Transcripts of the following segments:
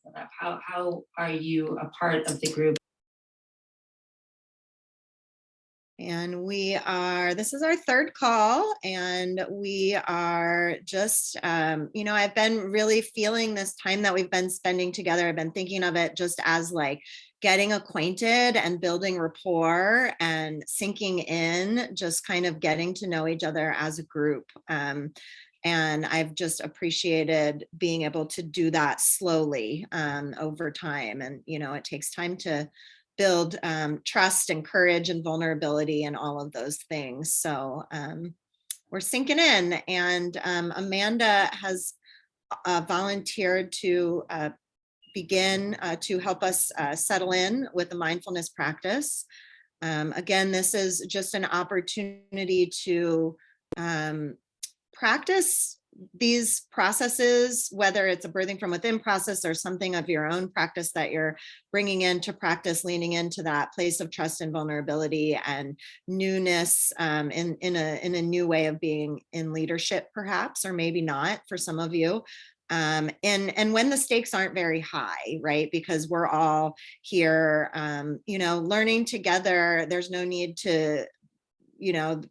set up? How are you a part of the group? And this is our third call, and we are just, I've been really feeling this time that we've been spending together. I've been thinking of it just as like getting acquainted and building rapport and sinking in, just kind of getting to know each other as a group. And I've just appreciated being able to do that slowly over time. And, it takes time to build trust and courage and vulnerability and all of those things. So we're sinking in, and Amanda has volunteered to begin to help us settle in with the mindfulness practice. Again, this is just an opportunity to practice these processes, whether it's a birthing from within process or something of your own practice that you're bringing into practice, leaning into that place of trust and vulnerability and newness in a new way of being in leadership, perhaps, or maybe not for some of you. And when the stakes aren't very high, right? Because we're all here, learning together. There's no need to,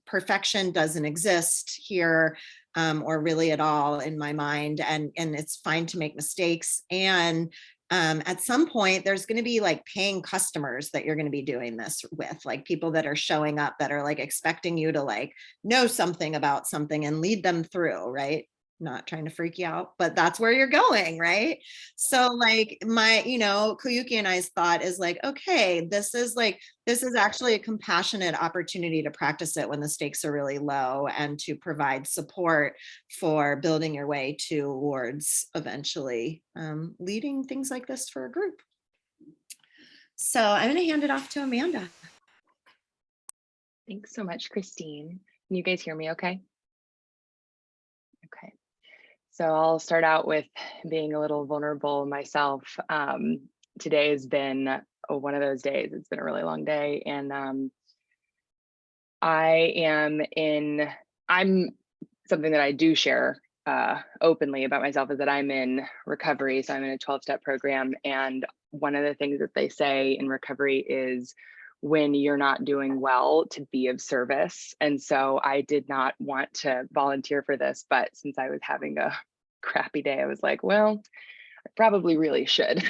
perfection doesn't exist here, or really at all in my mind. And it's fine to make mistakes. And at some point, there's going to be like paying customers that you're going to be doing this with, like people that are showing up that are like expecting you to like know something about something and lead them through, right? Not trying to freak you out, but that's where you're going, right? So like Kuyuki and I's thought is like, okay, this is actually a compassionate opportunity to practice it when the stakes are really low, and to provide support for building your way towards eventually leading things like this for a group. So I'm going to hand it off to Amanda. Thanks so much, Christine. Can you guys hear me okay? Okay. So I'll start out with being a little vulnerable myself. Today has been one of those days. It's been a really long day, and I'm something that I do share openly about myself is that I'm in recovery. So I'm in a 12-step program, and one of the things that they say in recovery is when you're not doing well, to be of service. And so I did not want to volunteer for this, but since I was having a crappy day, I was like, well, I probably really should.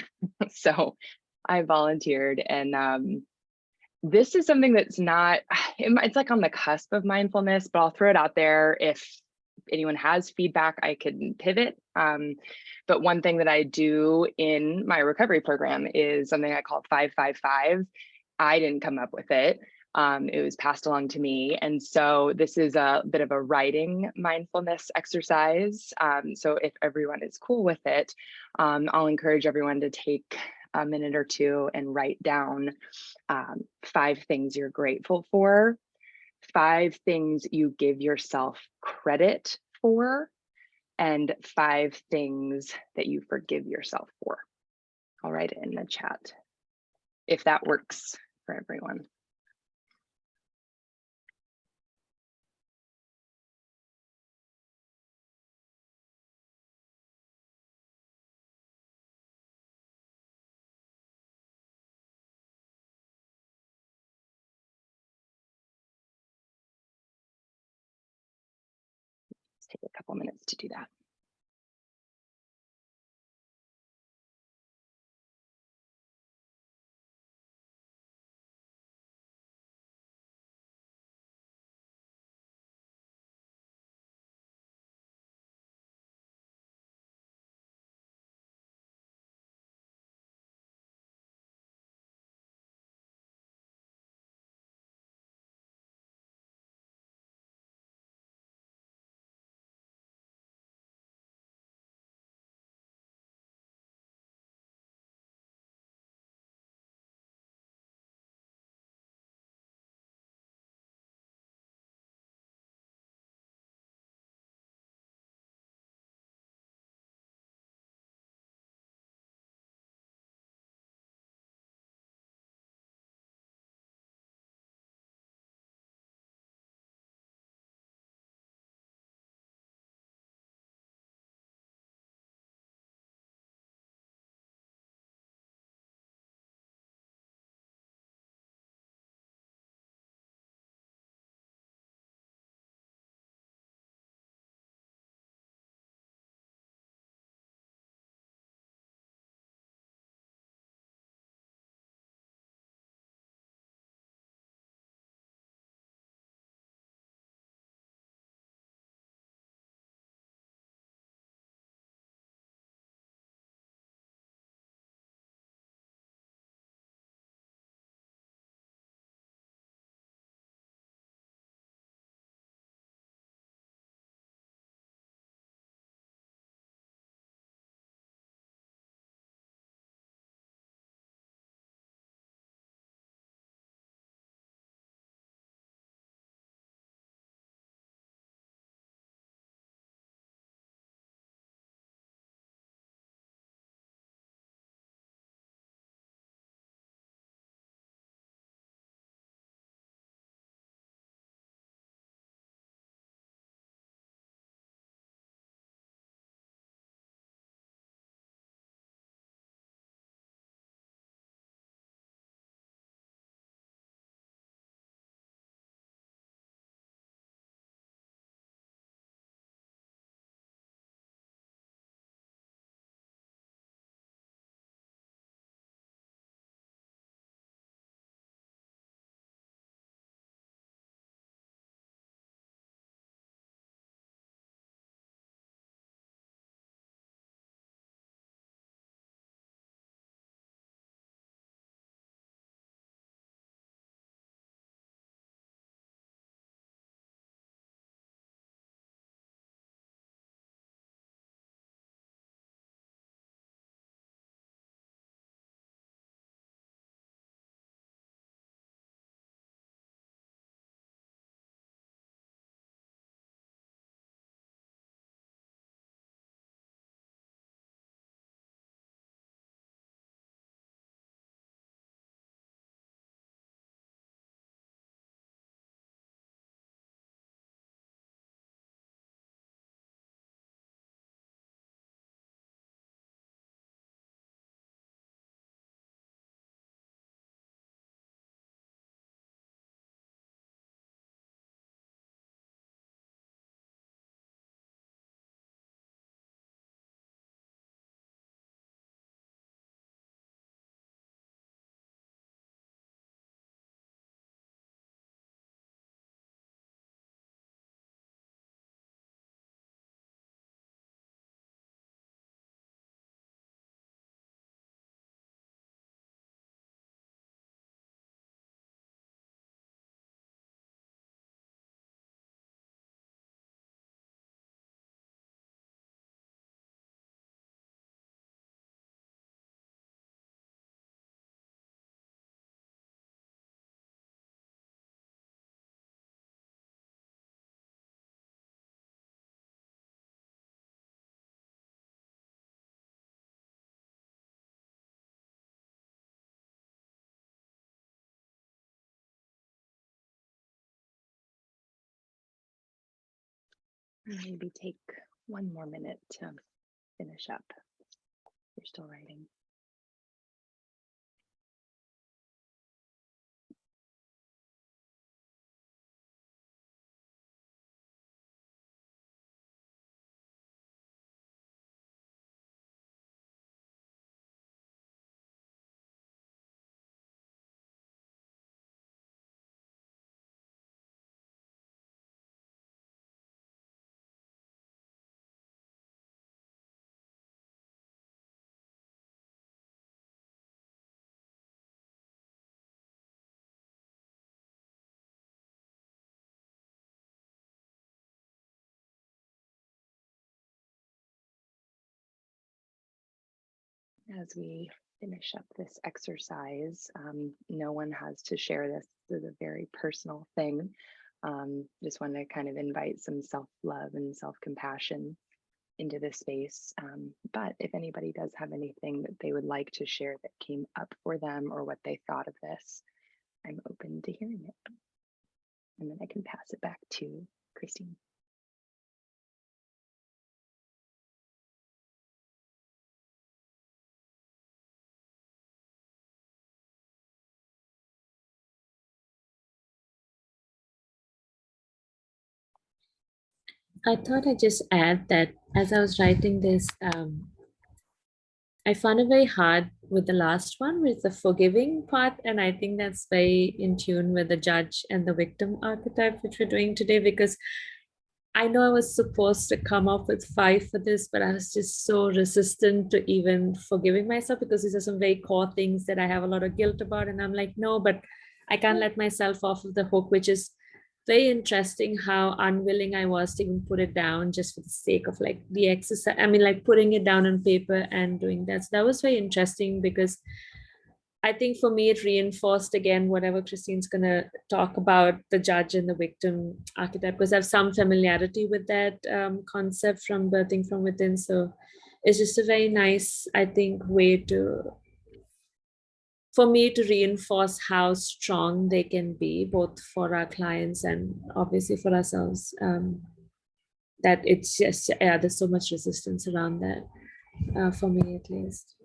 So I volunteered, and this is something that's not, it's like on the cusp of mindfulness, but I'll throw it out there. If anyone has feedback, I can pivot. But one thing that I do in my recovery program is something I call 555. I didn't come up with it. It was passed along to me. And so this is a bit of a writing mindfulness exercise. So if everyone is cool with it, I'll encourage everyone to take a minute or two and write down 5 things you're grateful for, 5 things you give yourself credit for, and 5 things that you forgive yourself for. I'll write it in the chat if that works for everyone. Let's take a couple minutes to do that. Maybe take one more minute to finish up. You're still writing. As we finish up this exercise, no one has to share this. This is a very personal thing. Just want to kind of invite some self-love and self-compassion into this space. But if anybody does have anything that they would like to share that came up for them or what they thought of this, I'm open to hearing it. And then I can pass it back to Christine. I thought I'd just add that as I was writing this, I found it very hard with the last one, with the forgiving part. And I think that's very in tune with the judge and the victim archetype, which we're doing today, because I know I was supposed to come up with 5 for this, but I was just so resistant to even forgiving myself, because these are some very core things that I have a lot of guilt about. And I'm like, no, but I can't let myself off of the hook, which is very interesting how unwilling I was to even put it down just for the sake of like the exercise. I mean, like putting it down on paper and doing that. So that was very interesting, because I think for me, it reinforced again whatever Christine's going to talk about, the judge and the victim archetype, because I have some familiarity with that concept from birthing from within. So it's just a very nice, I think, way for me to reinforce how strong they can be, both for our clients and obviously for ourselves. That it's just, yeah, there's so much resistance around that, for me at least.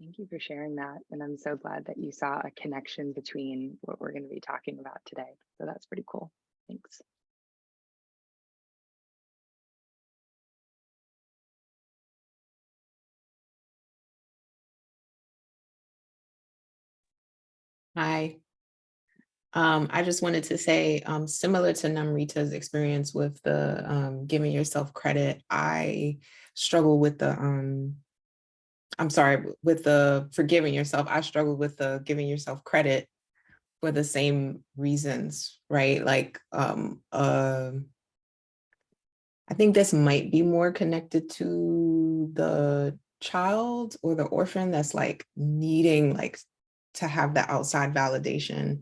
Thank you for sharing that. And I'm so glad that you saw a connection between what we're going to be talking about today. So that's pretty cool. Thanks. Hi. I just wanted to say, similar to Namrita's experience with the giving yourself credit, I struggle with the, I'm sorry, with the forgiving yourself. I struggle with the giving yourself credit for the same reasons, right? Like, I think this might be more connected to the child or the orphan that's like needing like to have the outside validation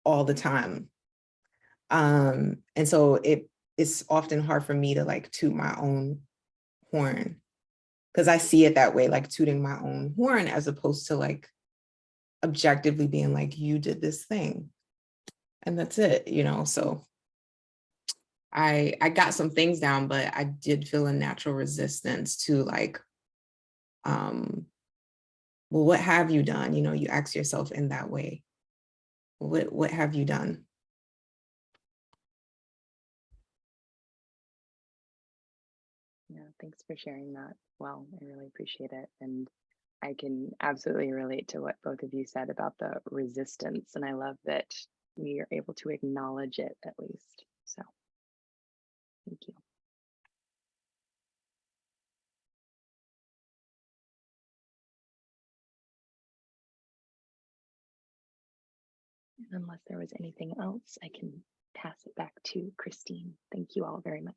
all the time. And so it's often hard for me to like toot my own horn, because I see it that way, like tooting my own horn, as opposed to like objectively being like, you did this thing and that's it, you know? So I got some things down, but I did feel a natural resistance to like, well, what have you done? You know, you ask yourself in that way, what have you done? Yeah, thanks for sharing that. Well, I really appreciate it. And I can absolutely relate to what both of you said about the resistance. And I love that we are able to acknowledge it at least. So thank you. And unless there was anything else, I can pass it back to Christine. Thank you all very much.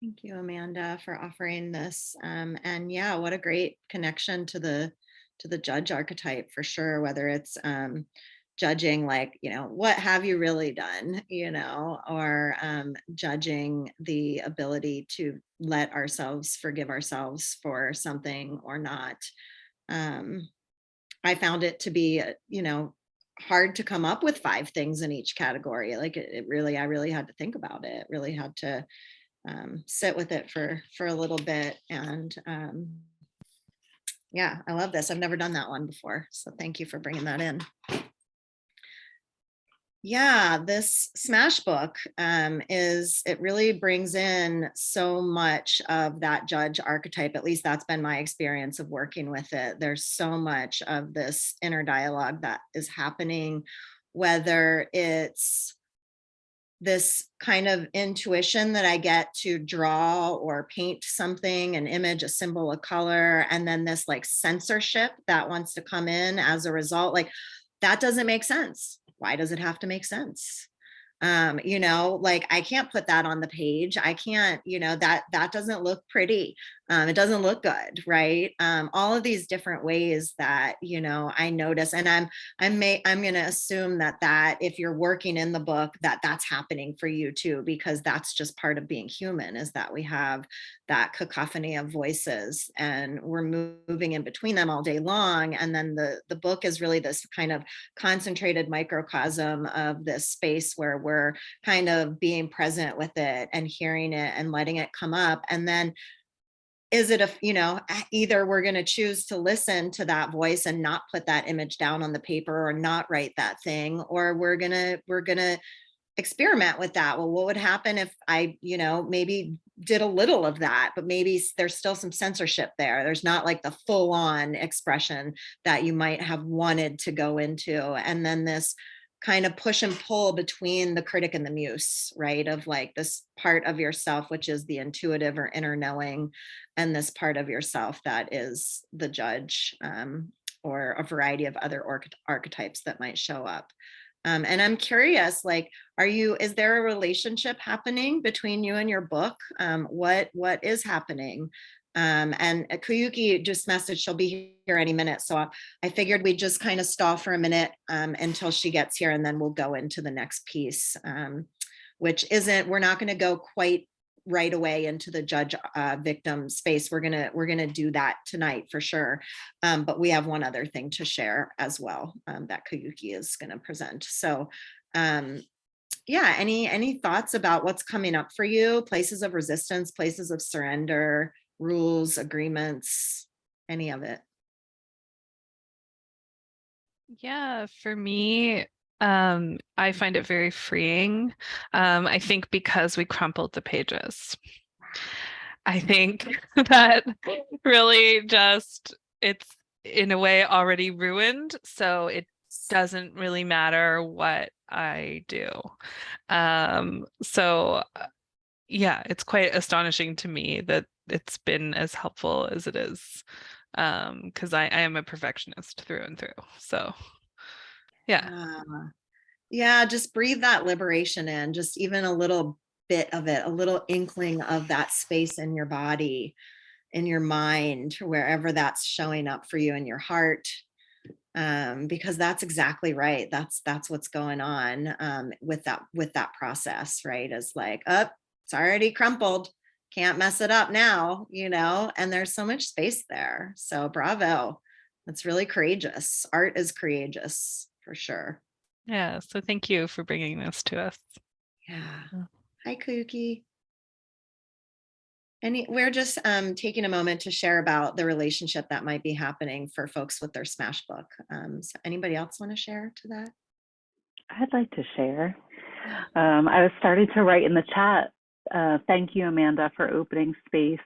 Thank you, Amanda, for offering this. And yeah, what a great connection to the judge archetype for sure, whether it's judging like, you know, what have you really done, you know, or judging the ability to let ourselves forgive ourselves for something or not. I found it to be, you know, hard to come up with 5 things in each category. Like it really, I really had to think about it. Really had to sit with it for a little bit. And yeah, I love this. I've never done that one before. So thank you for bringing that in. Yeah, this Smash book it really brings in so much of that judge archetype. At least that's been my experience of working with it. There's so much of this inner dialogue that is happening, whether it's this kind of intuition that I get to draw or paint something, an image, a symbol, a color, and then this like censorship that wants to come in as a result. Like, that doesn't make sense. Why does it have to make sense? You know, like I can't put that on the page. I can't, you know, that doesn't look pretty. It doesn't look good, right? All of these different ways that, you know, I notice, and I'm going to assume that if you're working in the book, that's happening for you too, because that's just part of being human, is that we have that cacophony of voices and we're moving in between them all day long. And then the book is really this kind of concentrated microcosm of this space where we're kind of being present with it and hearing it and letting it come up. And then is it either we're going to choose to listen to that voice and not put that image down on the paper or not write that thing, or we're going to experiment with that. Well, what would happen if I, maybe did a little of that, but maybe there's still some censorship there. There's not like the full on expression that you might have wanted to go into. And then this kind of push and pull between the critic and the muse, right? Of like this part of yourself, which is the intuitive or inner knowing, and this part of yourself that is the judge, or a variety of other archetypes that might show up. And I'm curious, like, is there a relationship happening between you and your book? What is happening? And Kuyuki just messaged she'll be here any minute. So I figured we'd just kind of stall for a minute until she gets here, and then we'll go into the next piece, we're not going to go quite right away into the judge victim space. We're gonna do that tonight for sure. But we have one other thing to share as well that Kuyuki is going to present. So yeah, any thoughts about what's coming up for you? Places of resistance, places of surrender, rules, agreements, any of it? Yeah, for me, I find it very freeing. I think because we crumpled the pages. I think that really just, it's in a way already ruined. So it doesn't really matter what I do. Yeah, it's quite astonishing to me that it's been as helpful as it is. Because I am a perfectionist through and through. So yeah. Yeah, just breathe that liberation in, just even a little bit of it, a little inkling of that space in your body, in your mind, wherever that's showing up for you in your heart. Because that's exactly right. That's what's going on with that process, right? Is like, oh, it's already crumpled. Can't mess it up now, and there's so much space there. So bravo. That's really courageous. Art is courageous for sure. Yeah. So thank you for bringing this to us. Yeah. Hi, Kuyuki. We're just taking a moment to share about the relationship that might be happening for folks with their Smash book. So anybody else want to share to that? I'd like to share. I was starting to write in the chat. Thank you, Amanda, for opening space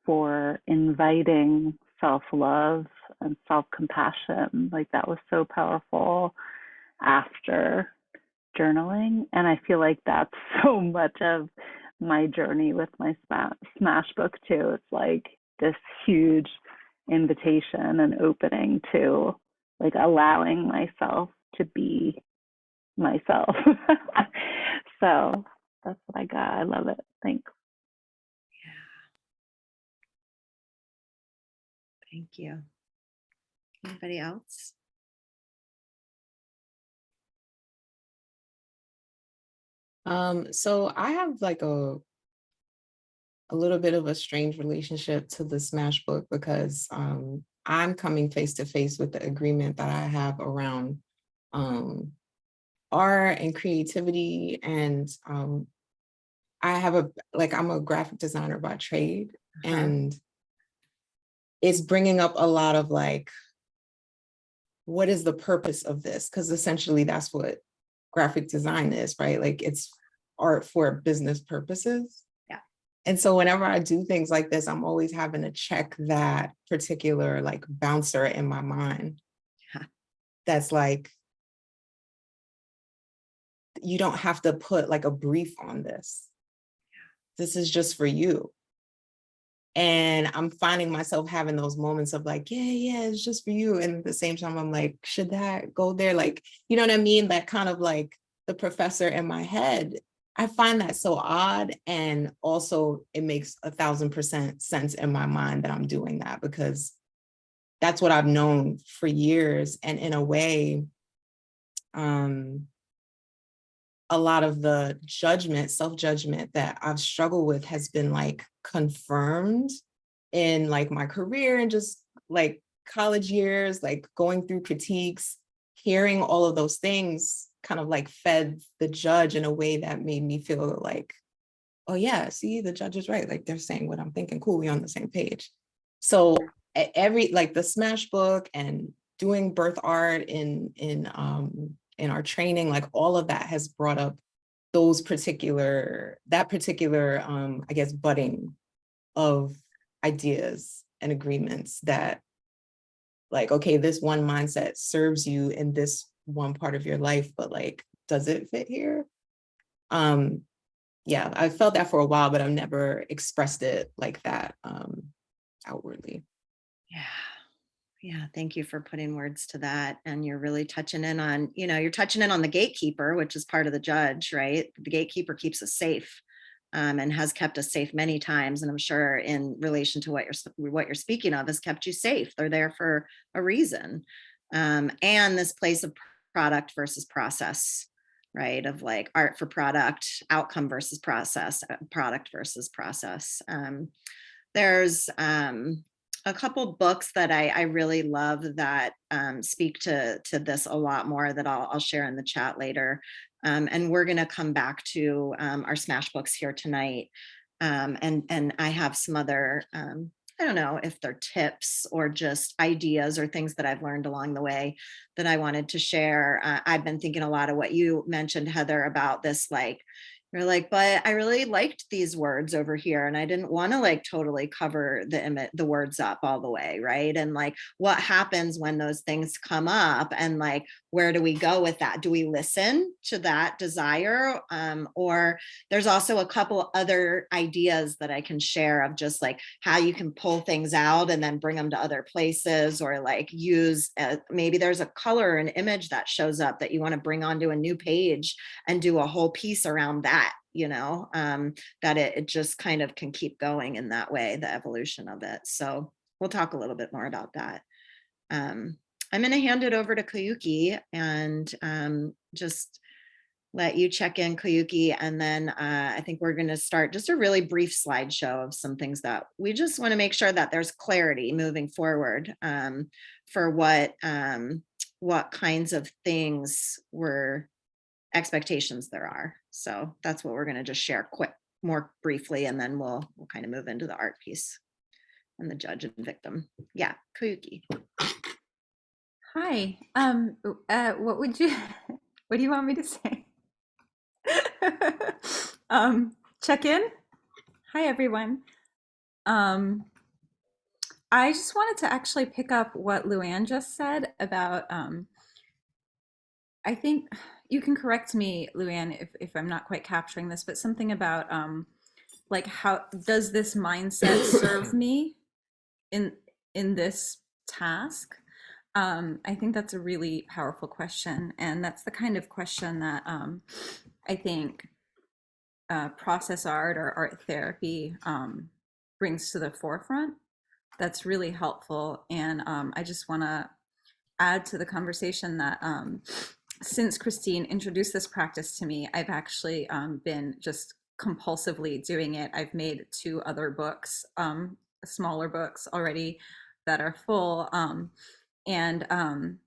for inviting self-love and self-compassion. Like, that was so powerful after journaling. And I feel like that's so much of my journey with my Smash book too. It's like this huge invitation and opening to like allowing myself to be myself. So that's what I got. I love it. Thanks. Yeah. Thank you. Anybody else? So I have like a little bit of a strange relationship to the Smash book because I'm coming face to face with the agreement that I have around art and creativity. And I'm a graphic designer by trade, and it's bringing up a lot of like, what is the purpose of this? Because essentially that's what graphic design is, right? Like it's art for business purposes. Yeah. And so whenever I do things like this, I'm always having to check that particular like bouncer in my mind. Yeah. That's like, you don't have to put like a brief on this. This is just for you. And I'm finding myself having those moments of like, yeah, it's just for you. And at the same time, I'm like, should that go there? Like, you know what I mean? That kind of like the professor in my head. I find that so odd. And also it makes 1,000% sense in my mind that I'm doing that, because that's what I've known for years. And in a way, a lot of the judgment, self-judgment that I've struggled with has been like confirmed in like my career and just like college years, like going through critiques, hearing all of those things kind of like fed the judge in a way that made me feel like, oh yeah, see, the judge is right. Like they're saying what I'm thinking, cool, we're on the same page. So like the Smash book and doing birth art in our training, like all of that has brought up that particular I guess budding of ideas and agreements that like, okay, this one mindset serves you in this one part of your life, but like, does it fit here? Yeah, I felt that for a while, but I've never expressed it like that outwardly. Yeah, thank you for putting words to that. And you're really touching in on, you're touching in on the gatekeeper, which is part of the judge, right? The gatekeeper keeps us safe, and has kept us safe many times. And I'm sure in relation to what you're speaking of has kept you safe. They're there for a reason. And this place of product versus process, right? Of like art for product, outcome versus process, product versus process. There's a couple books that I really love that speak to this a lot more that I'll share in the chat later. And we're going to come back to our Smash books here tonight. And I have some other, I don't know if they're tips or just ideas or things that I've learned along the way that I wanted to share. I've been thinking a lot of what you mentioned, Heather, about this, like, you're like, but I really liked these words over here, and I didn't want to like totally cover the words up all the way, right? And like, what happens when those things come up, and like, where do we go with that? Do we listen to that desire, or there's also a couple other ideas that I can share of just like how you can pull things out and then bring them to other places, or like use maybe there's a color or an image that shows up that you want to bring onto a new page and do a whole piece around that, that it just kind of can keep going in that way, the evolution of it. So we'll talk a little bit more about that. I'm going to hand it over to Koyuki and just let you check in, Koyuki, and then I think we're going to start just a really brief slideshow of some things that we just want to make sure that there's clarity moving forward for what kinds of things expectations there are. So that's what we're going to just share more briefly, and then we'll kind of move into the art piece and the judge and victim. Yeah, Koyuki. Hi. What do you want me to say? Check in. Hi, everyone. I just wanted to actually pick up what Luann just said about, I think you can correct me, Luann, if I'm not quite capturing this, but something about like, how does this mindset serve me in this task? I think that's a really powerful question, and that's the kind of question that I think process art or art therapy brings to the forefront. That's really helpful, and I just want to add to the conversation that since Christine introduced this practice to me, I've actually been just compulsively doing it. I've made 2 other books, smaller books already that are full, and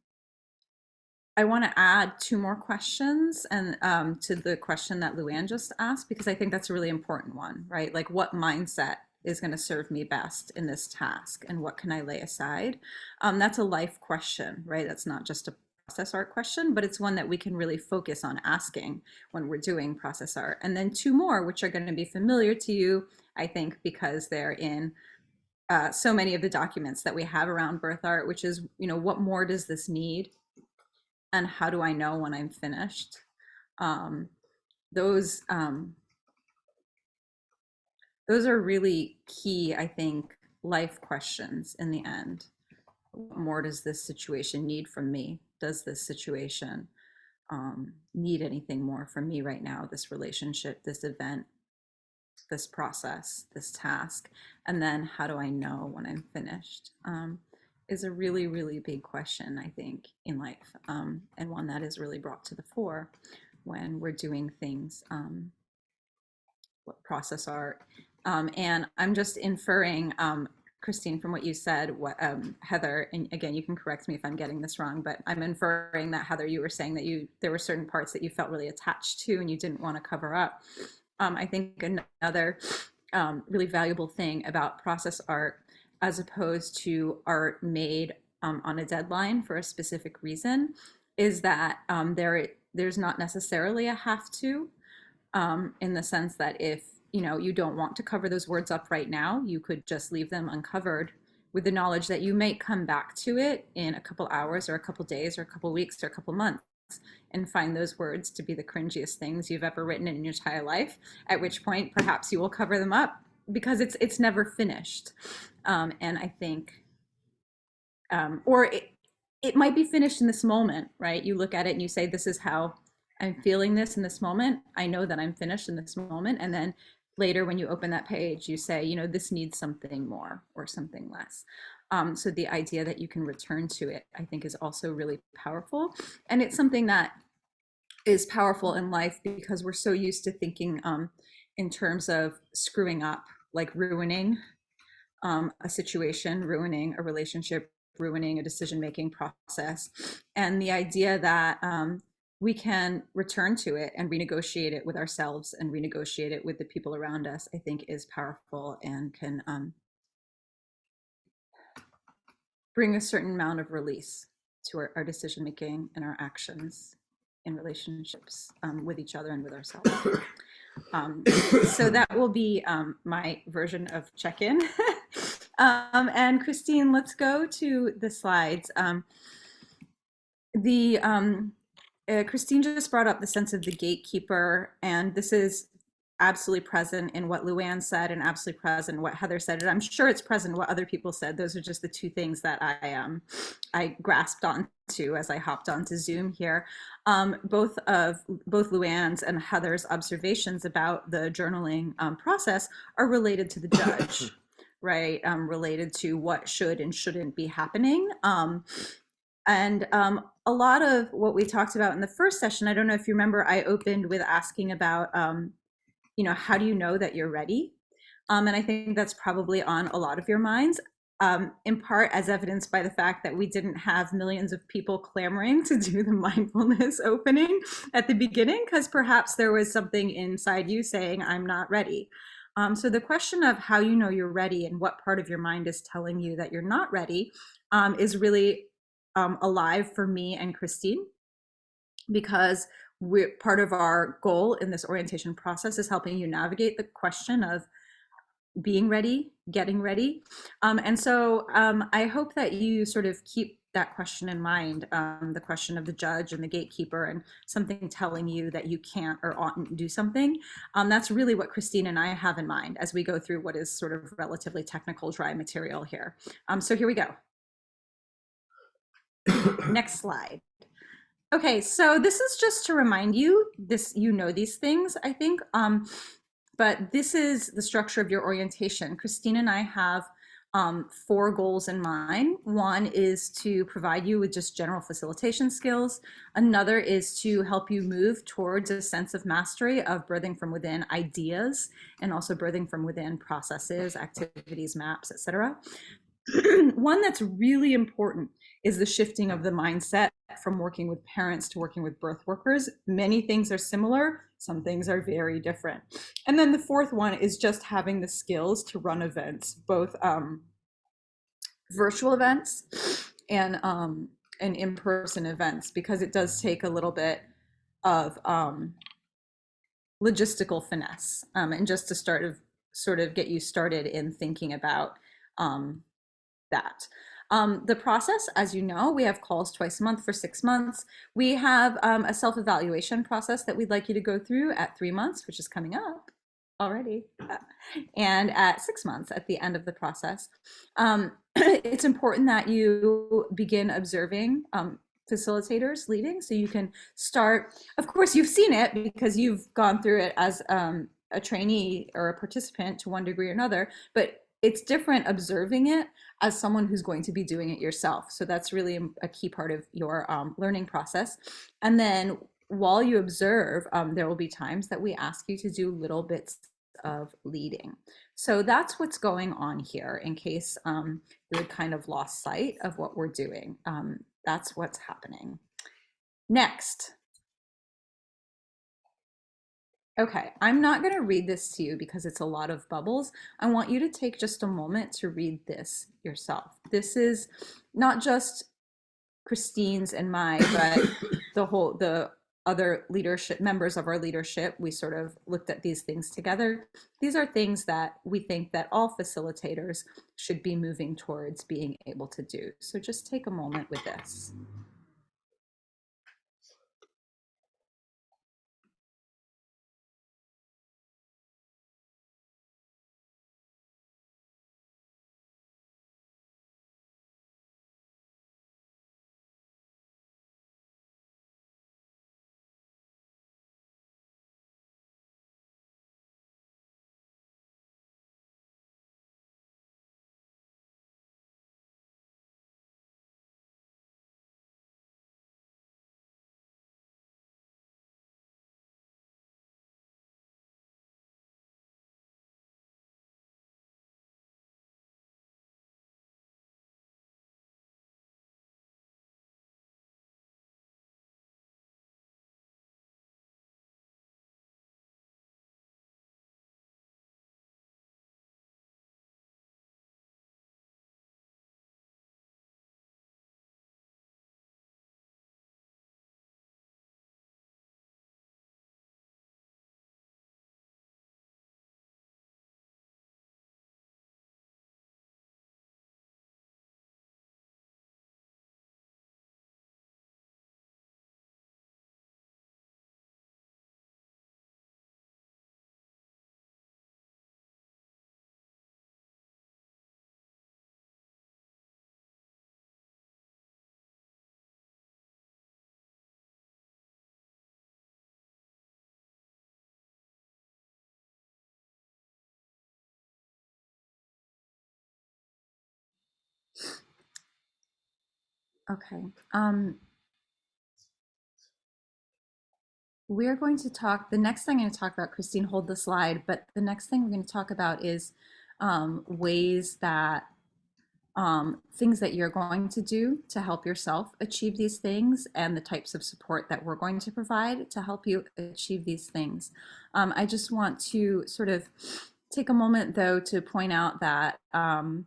I want to add 2 more questions and to the question that Luann just asked, because I think that's a really important one, right? Like, what mindset is going to serve me best in this task, and what can I lay aside? That's a life question, right? That's not just a process art question, but it's one that we can really focus on asking when we're doing process art. And then 2 more, which are going to be familiar to you, I think, because they're in so many of the documents that we have around birth art, which is, you know, what more does this need? And how do I know when I'm finished? Those are really key, I think, life questions in the end. What more does this situation need from me? Does this situation need anything more from me right now? This relationship, this event, this process, this task? And then how do I know when I'm finished? Is a really, really big question, I think, in life, and one that is really brought to the fore when we're doing things, process art. And I'm just inferring, Christine, from what you said, what Heather, and again, you can correct me if I'm getting this wrong, but I'm inferring that, Heather, you were saying that there were certain parts that you felt really attached to and you didn't want to cover up. I think another really valuable thing about process art, as opposed to art made on a deadline for a specific reason, is that there's not necessarily a have to, in the sense that if you don't want to cover those words up right now, you could just leave them uncovered with the knowledge that you may come back to it in a couple hours or a couple days or a couple weeks or a couple months and find those words to be the cringiest things you've ever written in your entire life, at which point perhaps you will cover them up because it's never finished. And I think, or it might be finished in this moment, right? You look at it and you say, this is how I'm feeling this in this moment. I know that I'm finished in this moment. And then later when you open that page, you say, this needs something more or something less. So the idea that you can return to it, I think, is also really powerful. And it's something that is powerful in life because we're so used to thinking in terms of screwing up, like ruining a situation, ruining a relationship, ruining a decision-making process. And the idea that we can return to it and renegotiate it with ourselves and renegotiate it with the people around us, I think, is powerful and can bring a certain amount of release to our decision-making and our actions in relationships with each other and with ourselves. So that will be my version of check-in. And Christine, let's go to the slides. Christine just brought up the sense of the gatekeeper, and this is absolutely present in what Luann said and absolutely present in what Heather said, and I'm sure it's present in what other people said. Those are just the 2 things that I grasped onto as I hopped onto Zoom here. Both Luann's and Heather's observations about the journaling process are related to the judge, right? Related to what should and shouldn't be happening. And a lot of what we talked about in the first session, I don't know if you remember, I opened with asking about, how do you know that you're ready? And I think that's probably on a lot of your minds, in part as evidenced by the fact that we didn't have millions of people clamoring to do the mindfulness opening at the beginning, because perhaps there was something inside you saying, I'm not ready. So the question of how you know you're ready and what part of your mind is telling you that you're not ready is really alive for me and Christine, because part of our goal in this orientation process is helping you navigate the question of being ready, getting ready. And so I hope that you sort of keep that question in mind, the question of the judge and the gatekeeper and something telling you that you can't or oughtn't do something. That's really what Christine and I have in mind as we go through what is sort of relatively technical dry material here. So here we go. Next slide. Okay, so this is just to remind you, these things, I think, but this is the structure of your orientation. Christine and I have 4 goals in mind. One is to provide you with just general facilitation skills. Another is to help you move towards a sense of mastery of birthing from within ideas and also birthing from within processes, activities, maps, etc. One that's really important is the shifting of the mindset from working with parents to working with birth workers. Many things are similar, some things are very different. And then the fourth one is just having the skills to run events, both virtual events and in-person events, because it does take a little bit of logistical finesse, and just to sort of get you started in thinking about that. The process, as you know, we have calls twice a month for 6 months. We have a self-evaluation process that we'd like you to go through at 3 months, which is coming up already, and at 6 months at the end of the process. It's important that you begin observing facilitators leading, so you can start. Of course, you've seen it because you've gone through it as a trainee or a participant to one degree or another, but it's different observing it as someone who's going to be doing it yourself. So that's really a key part of your learning process. And then while you observe, there will be times that we ask you to do little bits of leading. So that's what's going on here, in case you had kind of lost sight of what we're doing. That's what's happening. Next. Okay, I'm not going to read this to you because it's a lot of bubbles. I want you to take just a moment to read this yourself. This is not just Christine's and my, but the other leadership members of our leadership. We sort of looked at these things together. These are things that we think that all facilitators should be moving towards being able to do. So just take a moment with this. Okay. We're going to talk, the next thing I'm going to talk about, Christine, hold the slide, but the next thing we're going to talk about is ways that, things that you're going to do to help yourself achieve these things, and the types of support that we're going to provide to help you achieve these things. I just want to sort of take a moment, though, to point out that the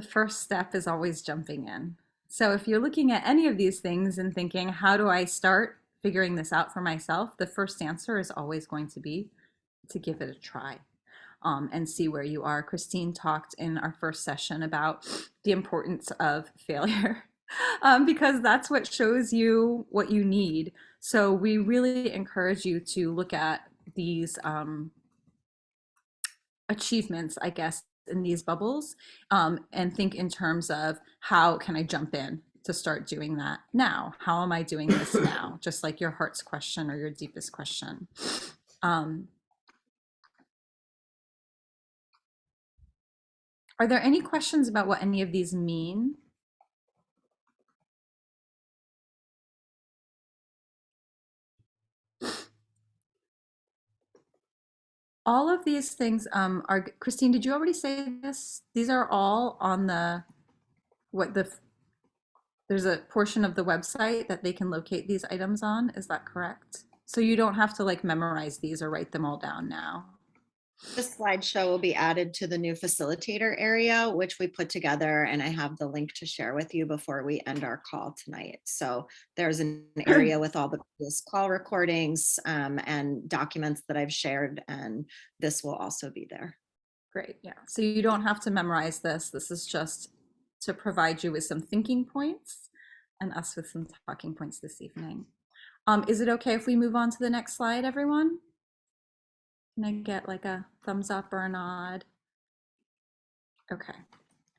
first step is always jumping in. So if you're looking at any of these things and thinking, how do I start figuring this out for myself? The first answer is always going to be to give it a try. And see where you are. Christine talked in our first session about the importance of failure, because that's what shows you what you need. So we really encourage you to look at these achievements, I guess, in these bubbles, and think in terms of, how can I jump in to start doing that now? How am I doing this now? Just like your heart's question or your deepest question. Are there any questions about what any of these mean? All of these things are, Christine, did you already say this? These are all on the, what the, There's a portion of the website that they can locate these items on. Is that correct? So you don't have to like memorize these or write them all down now. This slideshow will be added to the new facilitator area, which we put together, and I have the link to share with you before we end our call tonight. So there's an area with all the previous call recordings and documents that I've shared, and this will also be there. Great, yeah. So you don't have to memorize this. This is just to provide you with some thinking points and us with some talking points this evening. Is it okay if we move on to the next slide, everyone? Can I get like a thumbs up or a nod? Okay,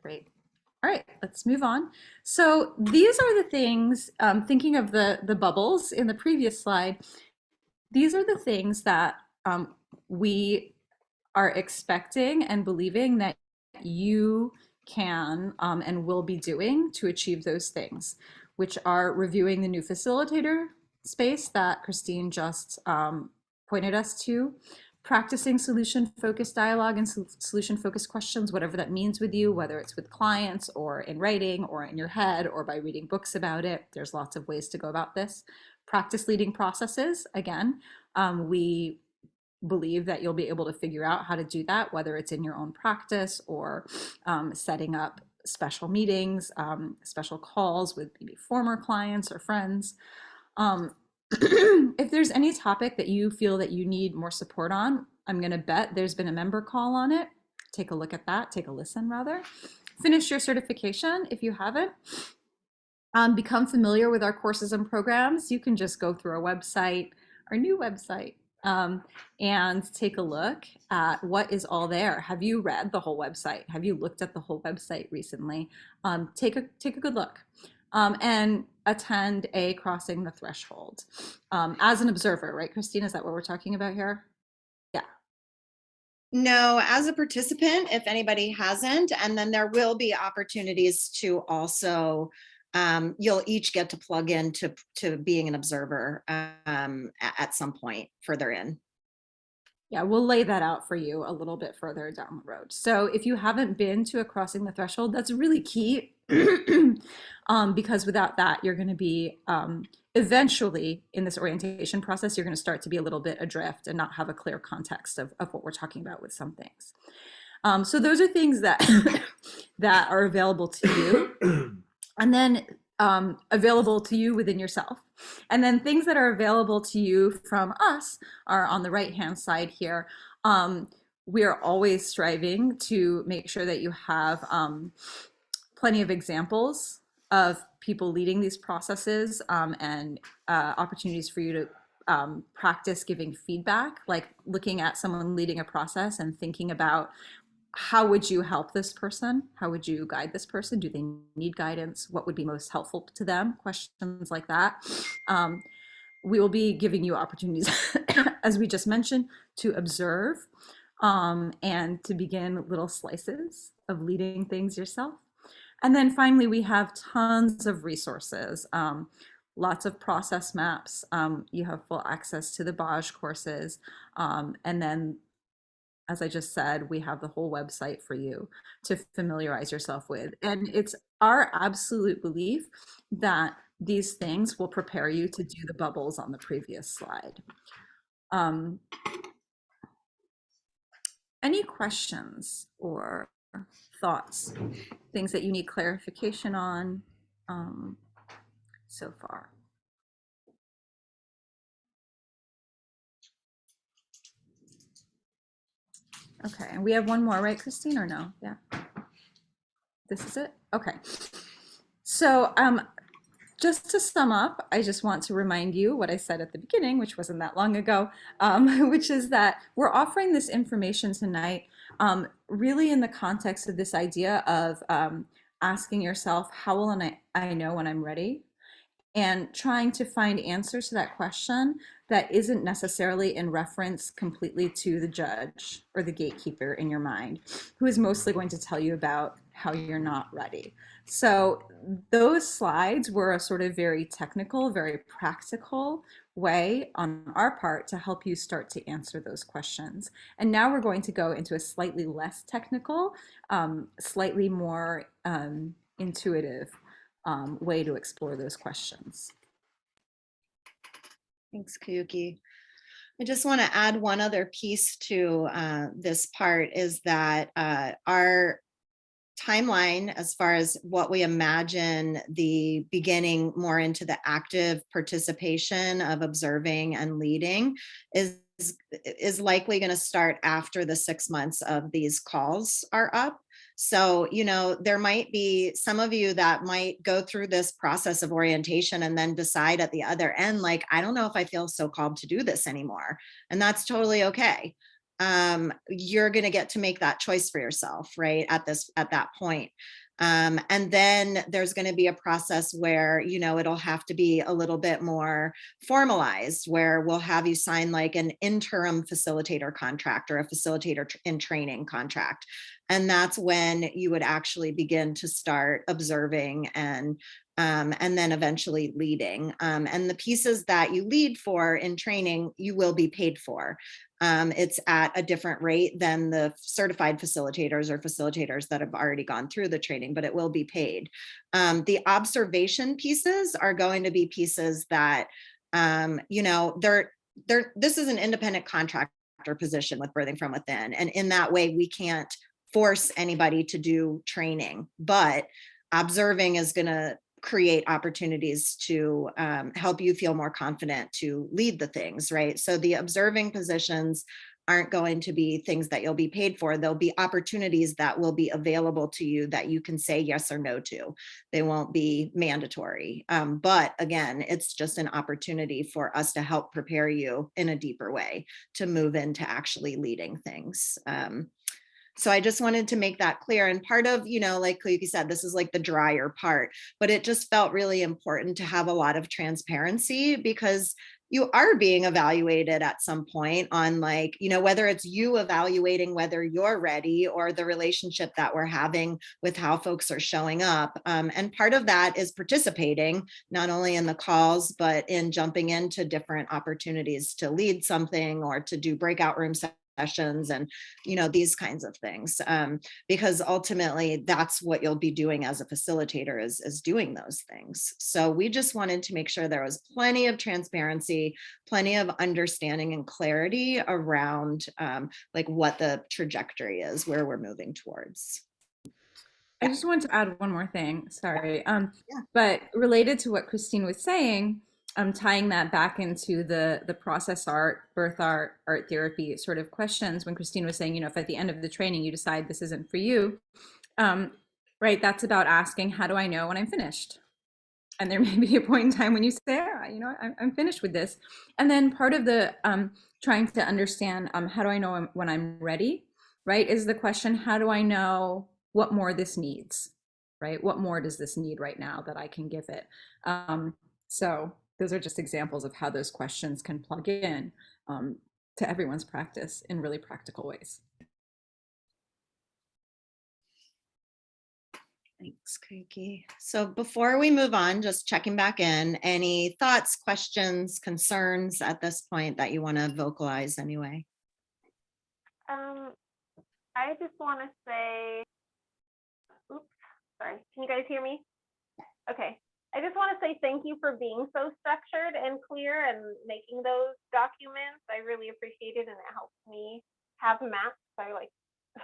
great. All right, let's move on. So these are the things, thinking of the bubbles in the previous slide, these are the things that we are expecting and believing that you can and will be doing to achieve those things, which are reviewing the new facilitator space that Christine just pointed us to, practicing solution-focused dialogue and solution-focused questions, whatever that means with you, whether it's with clients or in writing or in your head or by reading books about it. There's lots of ways to go about this. Practice leading processes. Again, we believe that you'll be able to figure out how to do that, whether it's in your own practice or setting up special meetings, special calls with maybe former clients or friends. If there's any topic that you feel that you need more support on, I'm going to bet there's been a member call on it. Take a look at that, take a listen rather. Finish your certification if you haven't. Become familiar with our courses and programs. You can just go through our website, our new website, and take a look at what is all there. Have you read the whole website? Have you looked at the whole website recently? Take a good look. And attend a Crossing the Threshold as an observer, right, Christine? Is that what we're talking about here? Yeah. No, as a participant, if anybody hasn't, and then there will be opportunities to also, you'll each get to plug in to being an observer at some point further in. Yeah, we'll lay that out for you a little bit further down the road. So if you haven't been to a Crossing the Threshold, that's really key because without that, you're going to be eventually in this orientation process, you're going to start to be a little bit adrift and not have a clear context of what we're talking about with some things. So those are things that that are available to you. And then available to you within yourself. And then things that are available to you from us are on the right-hand side here. We are always striving to make sure that you have plenty of examples of people leading these processes and opportunities for you to practice giving feedback, like looking at someone leading a process and thinking about how would you help this person? How would you guide this person? Do they need guidance? What would be most helpful to them? Questions like that. We will be giving you opportunities, as we just mentioned, to observe and to begin little slices of leading things yourself. And then finally, we have tons of resources, lots of process maps. You have full access to the Baj courses. And then, as I just said, we have the whole website for you to familiarize yourself with. And it's our absolute belief that these things will prepare you to do the bubbles on the previous slide. Any questions or thoughts, things that you need clarification on so far? Okay, and we have one more, right, Christine, or no? Yeah. This is it? Okay. So just to sum up, I just want to remind you what I said at the beginning, which wasn't that long ago, which is that we're offering this information tonight really in the context of this idea of asking yourself, how will I know when I'm ready? And trying to find answers to that question that isn't necessarily in reference completely to the judge or the gatekeeper in your mind, who is mostly going to tell you about how you're not ready. So those slides were a sort of very technical, very practical way on our part to help you start to answer those questions. And now we're going to go into a slightly less technical, slightly more intuitive way to explore those questions. Thanks, Kayuki. I just want to add one other piece to this part is that our timeline, as far as what we imagine the beginning more into the active participation of observing and leading is likely going to start after the 6 months of these calls are up. So, you know, there might be some of you that might go through this process of orientation and then decide at the other end, like, I don't know if I feel so called to do this anymore. And that's totally okay. You're going to get to make that choice for yourself, right? At that point. And then there's going to be a process where, you know, it'll have to be a little bit more formalized, where we'll have you sign like an interim facilitator contract or a facilitator in training contract. And that's when you would actually begin to start observing and then eventually leading. And the pieces that you lead for in training, you will be paid for. It's at a different rate than the certified facilitators or facilitators that have already gone through the training, but it will be paid. The observation pieces are going to be pieces that, you know, this is an independent contractor position with Birthing from Within. And in that way, we can't force anybody to do training, but observing is going to create opportunities to help you feel more confident to lead the things, right? So the observing positions aren't going to be things that you'll be paid for. There'll be opportunities that will be available to you that you can say yes or no to. They won't be mandatory. But again, it's just an opportunity for us to help prepare you in a deeper way to move into actually leading things. So I just wanted to make that clear. And part of, you know, like Kayuki said, this is like the drier part, but it just felt really important to have a lot of transparency because you are being evaluated at some point on like, you know, whether it's you evaluating whether you're ready or the relationship that we're having with how folks are showing up. And part of that is participating, not only in the calls, but in jumping into different opportunities to lead something or to do breakout room sessions and, you know, these kinds of things, because ultimately that's what you'll be doing as a facilitator is doing those things. So we just wanted to make sure there was plenty of transparency, plenty of understanding and clarity around like what the trajectory is, where we're moving towards. I just want to add one more thing, sorry. Yeah. But related to what Christine was saying, tying that back into the process art, birth art, art therapy sort of questions, when Christine was saying, you know, if at the end of the training you decide this isn't for you, right, that's about asking, how do I know when I'm finished? And there may be a point in time when you say, you know, I'm finished with this. And then part of the trying to understand how do I know when I'm ready, right, is the question, how do I know what more this needs, right? What more does this need right now that I can give it? So those are just examples of how those questions can plug in to everyone's practice in really practical ways. Thanks, Kayuki. So before we move on, just checking back in, any thoughts, questions, concerns at this point that you want to vocalize anyway? I just want to say, oops, sorry, can you guys hear me? Okay. I just want to say thank you for being so structured and clear and making those documents. I really appreciate it, and it helps me have maps. I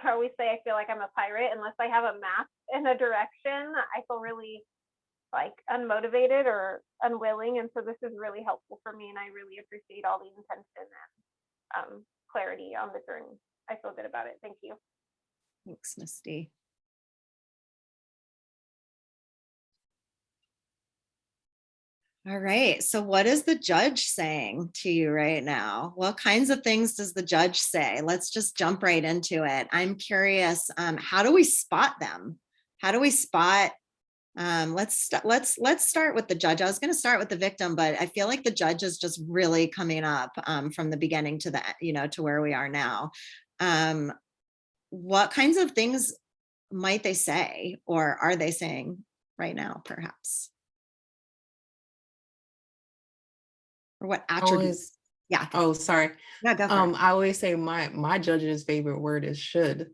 always say I feel like I'm a pirate unless I have a map in a direction. I feel really like unmotivated or unwilling, and so this is really helpful for me, and I really appreciate all the intention and clarity on the journey. I feel good about it. Thank you. Thanks, Misty. All right, so what is the judge saying to you right now? What kinds of things does the judge say? Let's just jump right into it. I'm curious, how do we spot them? How do we spot, let's start with the judge. I was gonna start with the victim, but I feel like the judge is just really coming up from the beginning to the, you know, to where we are now. What kinds of things might they say, or are they saying right now, perhaps? Or what attributes? Yeah. Oh, sorry. Yeah, go for it. I always say my judge's favorite word is should.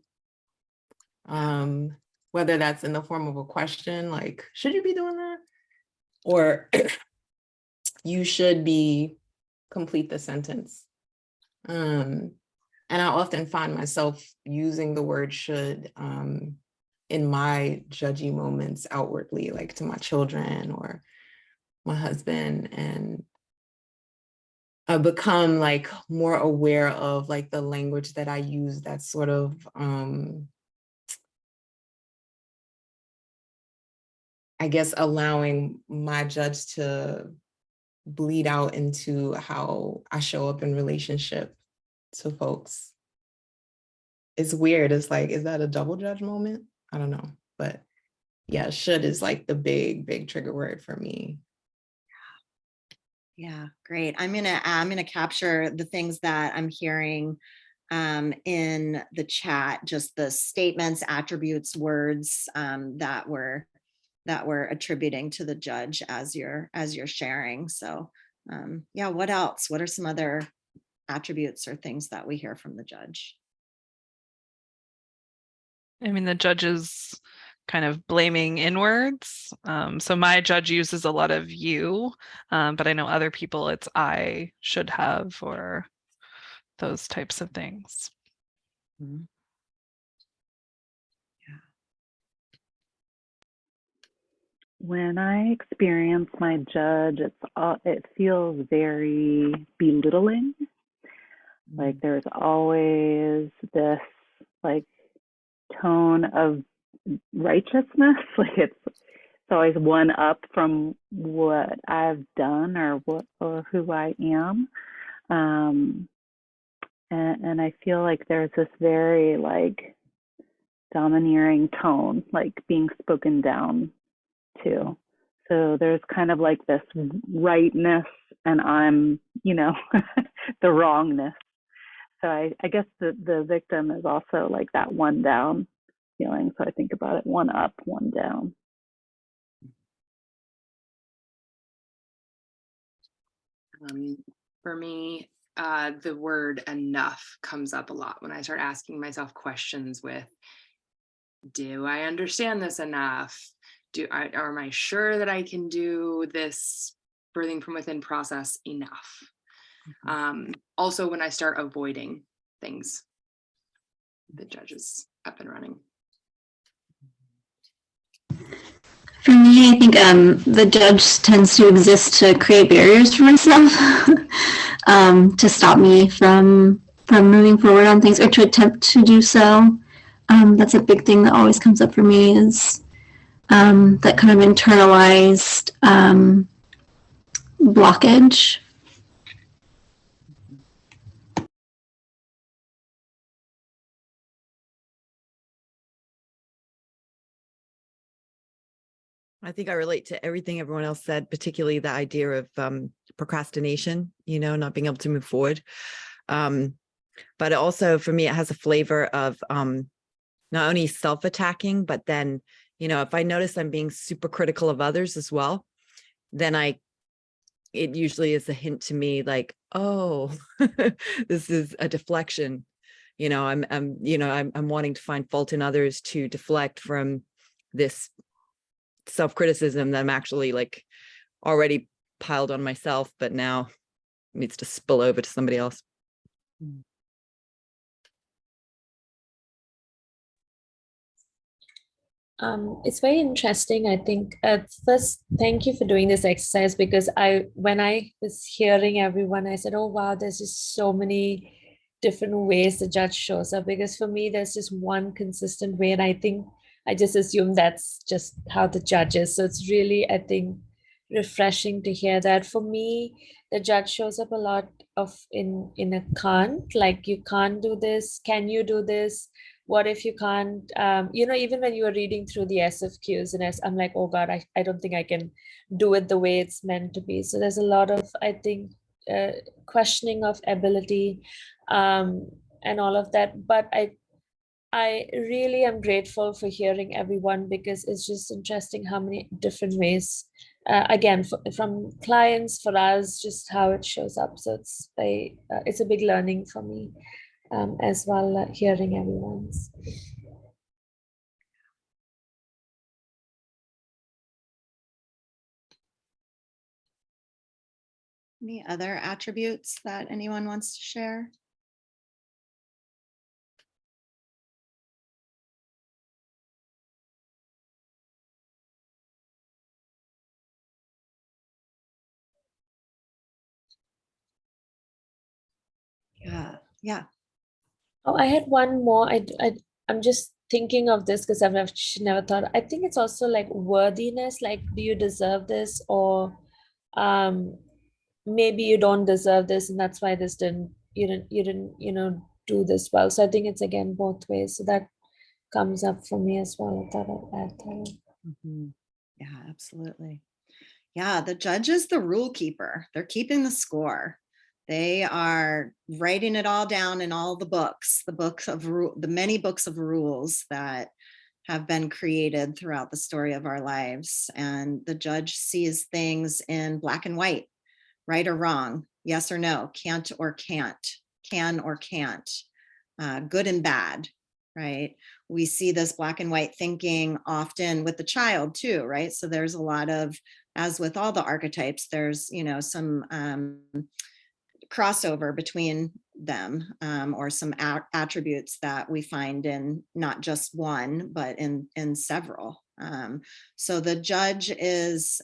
whether that's in the form of a question, like, should you be doing that? Or you should be, complete the sentence. And I often find myself using the word should in my judgy moments outwardly, like to my children or my husband. And I've become like more aware of like the language that I use that's sort of I guess allowing my judge to bleed out into how I show up in relationship to folks. It's weird. It's like, is that a double judge moment? I don't know. But yeah, should is like the big trigger word for me. Yeah, great. I'm gonna capture the things that I'm hearing in the chat, just the statements, attributes, words that we're attributing to the judge as you're sharing. So yeah, what else? What are some other attributes or things that we hear from the judge? I mean, the judge is kind of blaming inwards. So my judge uses a lot of you, but I know other people it's I should have, or those types of things. Mhm. When I experience my judge, it feels very belittling. Like there's always this like tone of righteousness. Like it's always one up from what I've done or who I am. And I feel like there's this very like domineering tone, like being spoken down to. So there's kind of like this rightness and I'm, the wrongness. So I guess the victim is also like that one down feeling. So I think about it, one up, one down. For me, the word enough comes up a lot when I start asking myself questions with, do I understand this enough? Or am I sure that I can do this birthing from within process enough? Also, when I start avoiding things, the judge is up and running. For me, I think the judge tends to exist to create barriers for myself, to stop me from moving forward on things or to attempt to do so. That's a big thing that always comes up for me is that kind of internalized blockage. I think I relate to everything everyone else said, particularly the idea of procrastination, not being able to move forward. But also for me, it has a flavor of not only self-attacking, but then, if I notice I'm being super critical of others as well, then it usually is a hint to me like, oh, this is a deflection. I'm wanting to find fault in others to deflect from this self-criticism that I'm actually like already piled on myself, but now needs to spill over to somebody else. It's very interesting. I think first, thank you for doing this exercise because when I was hearing everyone, I said, oh, wow, there's just so many different ways the judge shows up, because for me, there's just one consistent way. And I think I just assume that's just how the judge is. So it's really, I think, refreshing to hear that. For me, the judge shows up a lot of in a can't, like you can't do this, can you do this, what if you can't, even when you were reading through the SFQs and I'm like, oh God, I don't think I can do it the way it's meant to be. So there's a lot of, I think, questioning of ability and all of that. But I really am grateful for hearing everyone, because it's just interesting how many different ways, again, from clients, for us, just how it shows up. So it's a big learning for me as well, hearing everyone's. Any other attributes that anyone wants to share? Yeah. Oh, I had one more. I'm just thinking of this because I've never thought. I think it's also like worthiness. Like, do you deserve this, or maybe you don't deserve this, and that's why this didn't do this well. So I think it's again both ways. So that comes up for me as well. I thought I'd add that. Mhm. Yeah, absolutely. Yeah, the judge is the rule keeper. They're keeping the score. They are writing it all down in all the books, the many books of rules that have been created throughout the story of our lives. And the judge sees things in black and white, right or wrong, yes or no, can't or can't, can or can't, good and bad, right? We see this black and white thinking often with the child too, right? So there's a lot of, as with all the archetypes, there's, some crossover between them, or some attributes that we find in not just one, but in several. So the judge is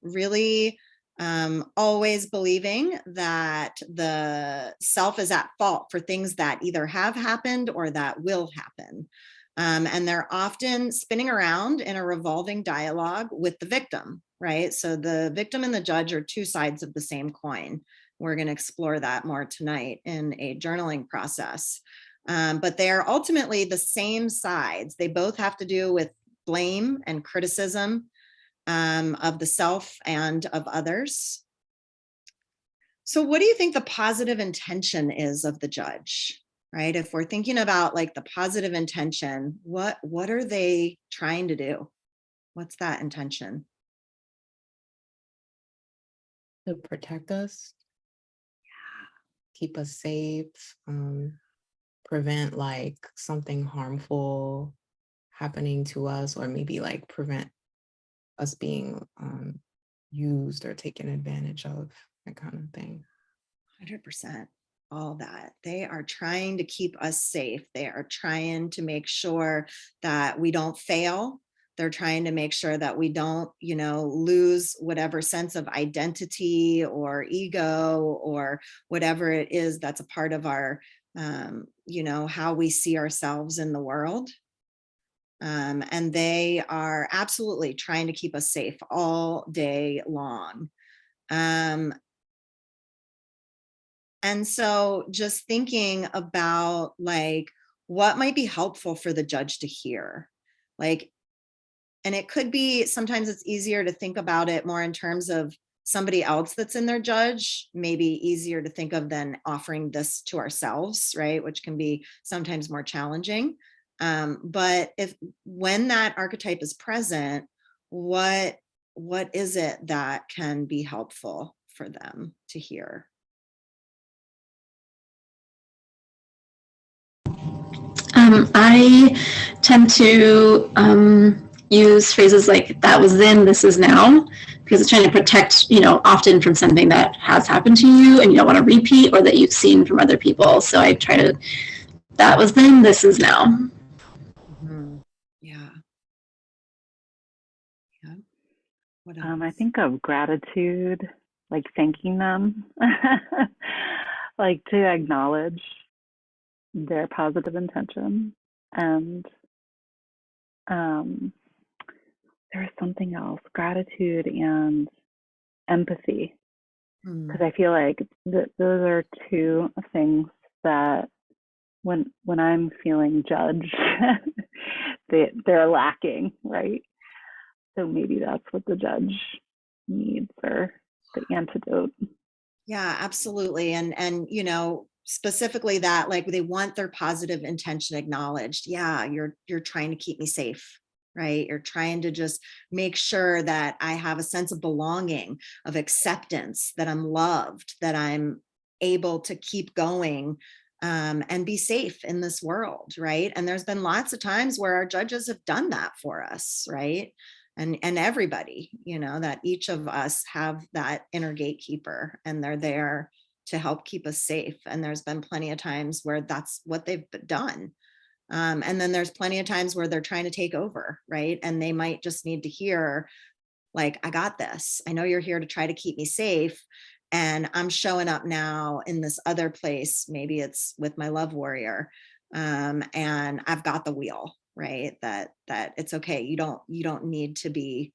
really always believing that the self is at fault for things that either have happened or that will happen. And they're often spinning around in a revolving dialogue with the victim, right? So the victim and the judge are two sides of the same coin. We're going to explore that more tonight in a journaling process. But they are ultimately the same sides. They both have to do with blame and criticism of the self and of others. So what do you think the positive intention is of the judge, right? If we're thinking about like the positive intention, what are they trying to do? What's that intention? To protect us, keep us safe, prevent like something harmful happening to us, or maybe like prevent us being used or taken advantage of, that kind of thing. 100%. All that. They are trying to keep us safe. They are trying to make sure that we don't fail. They're trying to make sure that we don't, lose whatever sense of identity or ego or whatever it is that's a part of our, how we see ourselves in the world. And they are absolutely trying to keep us safe all day long. And so just thinking about like, what might be helpful for the judge to hear, like, and it could be, sometimes it's easier to think about it more in terms of somebody else that's in their judge, maybe easier to think of than offering this to ourselves, right? Which can be sometimes more challenging. But when that archetype is present, what is it that can be helpful for them to hear? I tend to use phrases like "that was then, this is now," because it's trying to protect, often from something that has happened to you and you don't want to repeat, or that you've seen from other people. So I try to, that was then, this is now. Mm-hmm. Yeah. What else? I think of gratitude, like thanking them, like to acknowledge their positive intention. And there's something else, gratitude and empathy, because I feel like those are two things that when I'm feeling judged, they're lacking, right? So maybe that's what the judge needs, or the antidote. Yeah, absolutely. And specifically that, like, they want their positive intention acknowledged. Yeah, you're trying to keep me safe, right? You're trying to just make sure that I have a sense of belonging, of acceptance, that I'm loved, that I'm able to keep going, and be safe in this world, right? And there's been lots of times where our judges have done that for us, right? and everybody, that each of us have that inner gatekeeper, and they're there to help keep us safe. And there's been plenty of times where that's what they've done. And then there's plenty of times where they're trying to take over, right? And they might just need to hear, like, I got this. I know you're here to try to keep me safe. And I'm showing up now in this other place. Maybe it's with my love warrior. And I've got the wheel, right? That it's okay. You don't need to be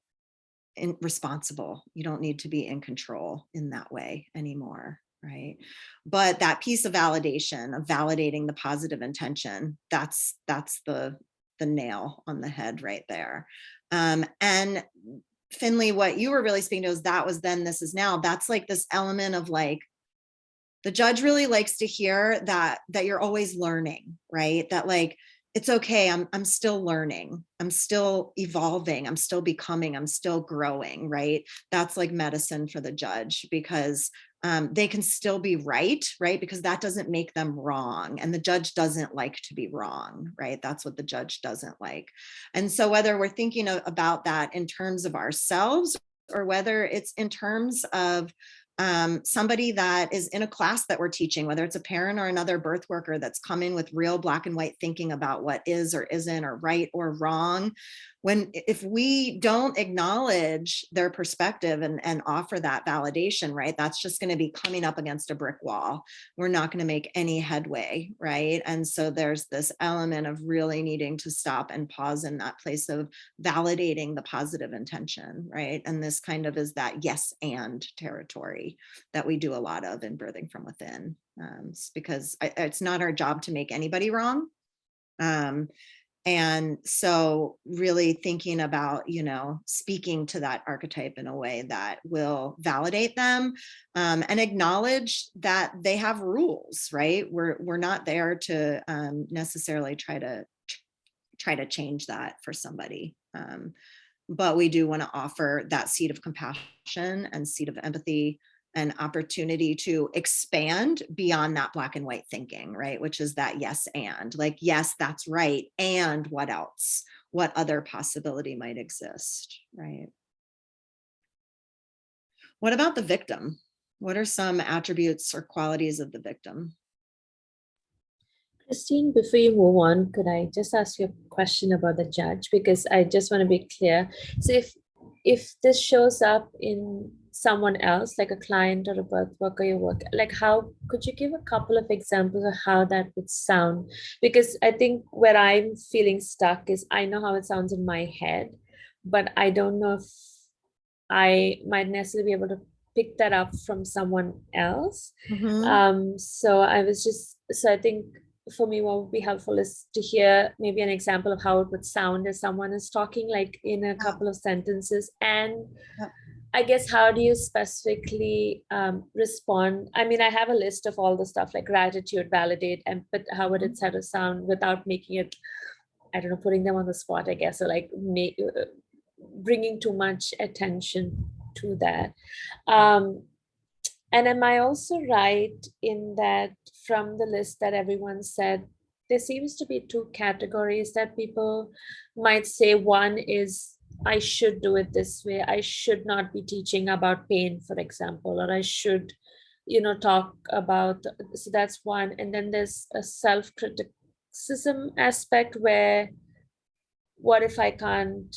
responsible. You don't need to be in control in that way anymore. Right. But that piece of validation, of validating the positive intention, that's the nail on the head right there. And Finley, what you were really speaking to is that was then, this is now. That's like this element of like, the judge really likes to hear that you're always learning, right? That like, it's okay, I'm still learning, I'm still evolving, I'm still becoming, I'm still growing, right? That's like medicine for the judge, because they can still be right? Because that doesn't make them wrong. And the judge doesn't like to be wrong, right? That's what the judge doesn't like. And so whether we're thinking about that in terms of ourselves, or whether it's in terms of somebody that is in a class that we're teaching, whether it's a parent or another birth worker that's coming with real black and white thinking about what is or isn't, or right or wrong, if we don't acknowledge their perspective and offer that validation, right, that's just going to be coming up against a brick wall. We're not going to make any headway, right? And so there's this element of really needing to stop and pause in that place of validating the positive intention, right? And this kind of is that yes and territory that we do a lot of in birthing from within, because it's not our job to make anybody wrong. And so really thinking about, speaking to that archetype in a way that will validate them, and acknowledge that they have rules, right? We're not there to necessarily try to change that for somebody. But we do want to offer that seed of compassion and seed of empathy, an opportunity to expand beyond that black and white thinking, right? Which is that yes and, like, yes, that's right. And what else? What other possibility might exist, right? What about the victim? What are some attributes or qualities of the victim? Christine, before you move on, could I just ask you a question about the judge? Because I just want to be clear. So if this shows up in someone else, like a client or a birth worker you work, like, how could you give a couple of examples of how that would sound? Because I think where I'm feeling stuck is I know how it sounds in my head, but I don't know if I might necessarily be able to pick that up from someone else. So I think for me, what would be helpful is to hear maybe an example of how it would sound as someone is talking, like in a couple of sentences. And I guess, how do you specifically respond? I mean, I have a list of all the stuff like gratitude, validate, but how would it sort of sound without making it, I don't know, putting them on the spot, I guess, or like bringing too much attention to that. And am I also right in that from the list that everyone said, there seems to be two categories that people might say. One is, I should do it this way. I should not be teaching about pain, for example, or I should, talk about, so that's one. And then there's a self-criticism aspect where, what if I can't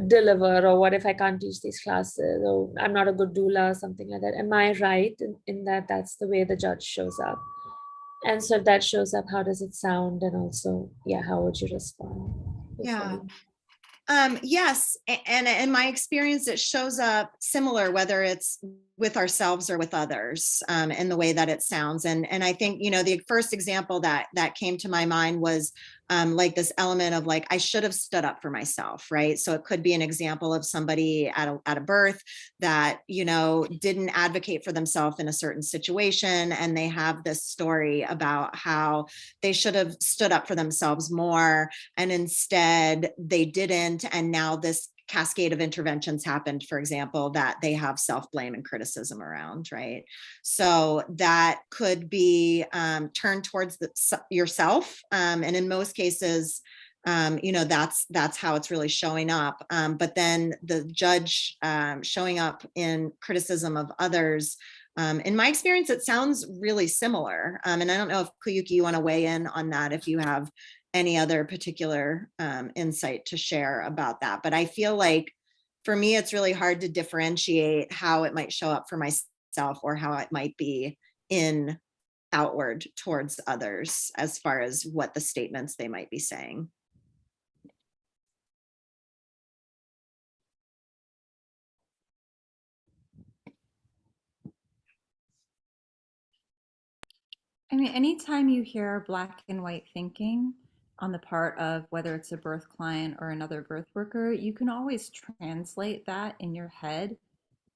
deliver, or what if I can't teach these classes, or I'm not a good doula, or something like that. Am I right in that that's the way the judge shows up? And so if that shows up, how does it sound? And also, how would you respond? Yeah. Yes. And in my experience, it shows up similar, whether it's with ourselves or with others, in the way that it sounds. And I think, the first example that came to my mind was like this element of like, I should have stood up for myself, right? So it could be an example of somebody at a birth that, didn't advocate for themselves in a certain situation. And they have this story about how they should have stood up for themselves more, and instead they didn't. And now this cascade of interventions happened, for example, that they have self-blame and criticism around, right? So that could be turned towards yourself. And in most cases, that's how it's really showing up. But then the judge showing up in criticism of others, in my experience, it sounds really similar. And I don't know if Kuyuki, you want to weigh in on that, if you have any other particular insight to share about that. But I feel like for me, it's really hard to differentiate how it might show up for myself or how it might be in outward towards others as far as what the statements they might be saying. I mean, anytime you hear black and white thinking on the part of whether it's a birth client or another birth worker, you can always translate that in your head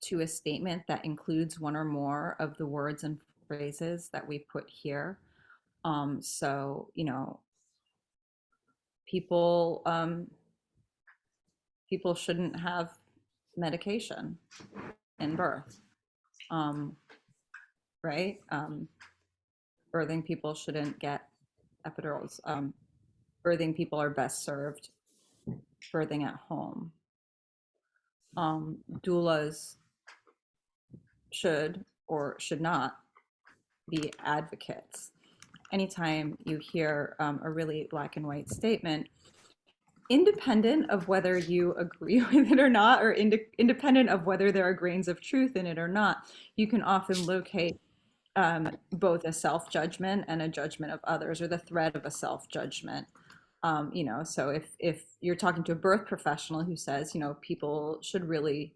to a statement that includes one or more of the words and phrases that we put here. So, you know, people people shouldn't have medication in birth, right? Birthing people shouldn't get epidurals. Birthing people are best served birthing at home. Doulas should or should not be advocates. Anytime you hear a really black and white statement, independent of whether you agree with it or not, or independent of whether there are grains of truth in it or not, you can often locate both a self-judgment and a judgment of others, or the threat of a self-judgment. You know, so if you're talking to a birth professional who says, you know, people should really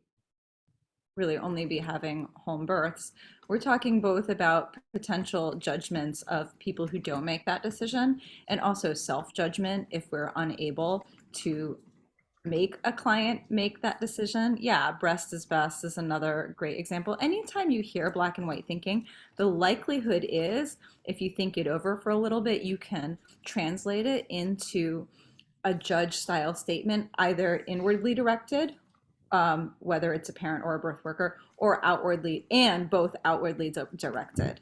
only be having home births, we're talking both about potential judgments of people who don't make that decision, and also self-judgment if we're unable to make a client make that decision. Yeah, breast is best is another great example. Anytime you hear black and white thinking, the likelihood is, if you think it over for a little bit, you can translate it into a judge style statement, either inwardly directed, whether it's a parent or a birth worker, or outwardly, and both outwardly directed.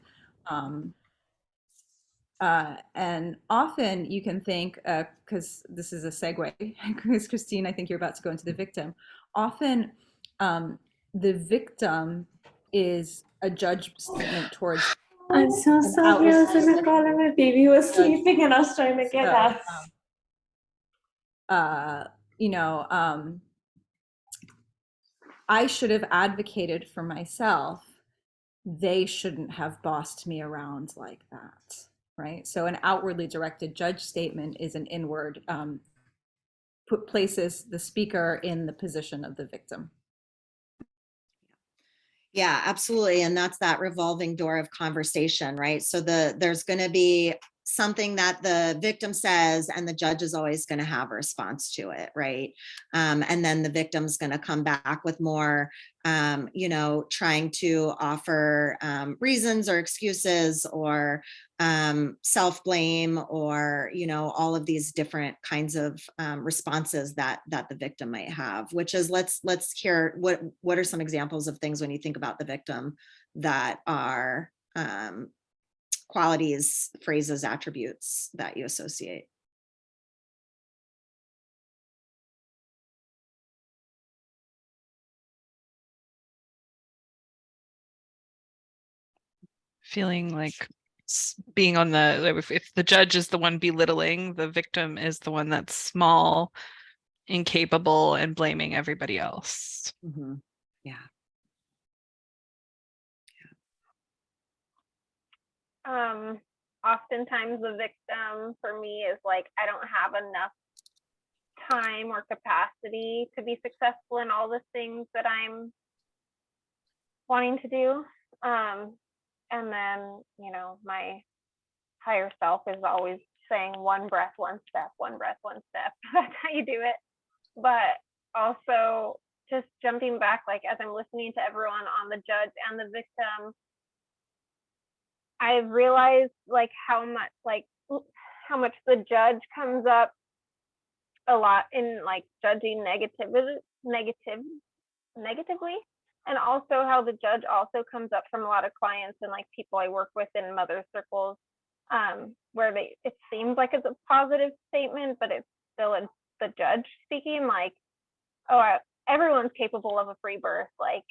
And often you can think, because this is a segue, because Christine, I think you're about to go into the victim. Often the victim is a judge statement towards. I'm so sorry, I was in a call and my baby was sleeping and I was trying to get up. You know, I should have advocated for myself. They shouldn't have bossed me around like that, right? So an outwardly directed judge statement is an inward, places the speaker in the position of the victim. Yeah, absolutely. And that's that revolving door of conversation, right? So there's going to be something that the victim says and the judge is always going to have a response to it, right? And then the victim's going to come back with more, you know, trying to offer reasons or excuses or self-blame, or, you know, all of these different kinds of responses that the victim might have, which is, let's hear what are some examples of things when you think about the victim that are qualities, phrases, attributes that you associate. Feeling like being on the, if the judge is the one belittling, the victim is the one that's small, incapable, and blaming everybody else. Mm-hmm. Yeah. Oftentimes the victim for me is like, I don't have enough time or capacity to be successful in all the things that I'm wanting to do. And then, you know, my higher self is always saying one breath, one step, one breath, one step. That's how you do it. But also just jumping back, like as I'm listening to everyone on the judge and the victim, I've realized like how much the judge comes up a lot in like judging negatively, and also how the judge also comes up from a lot of clients and like people I work with in mother circles, where it seems like it's a positive statement, but it's still the judge speaking, like, oh, everyone's capable of a free birth, like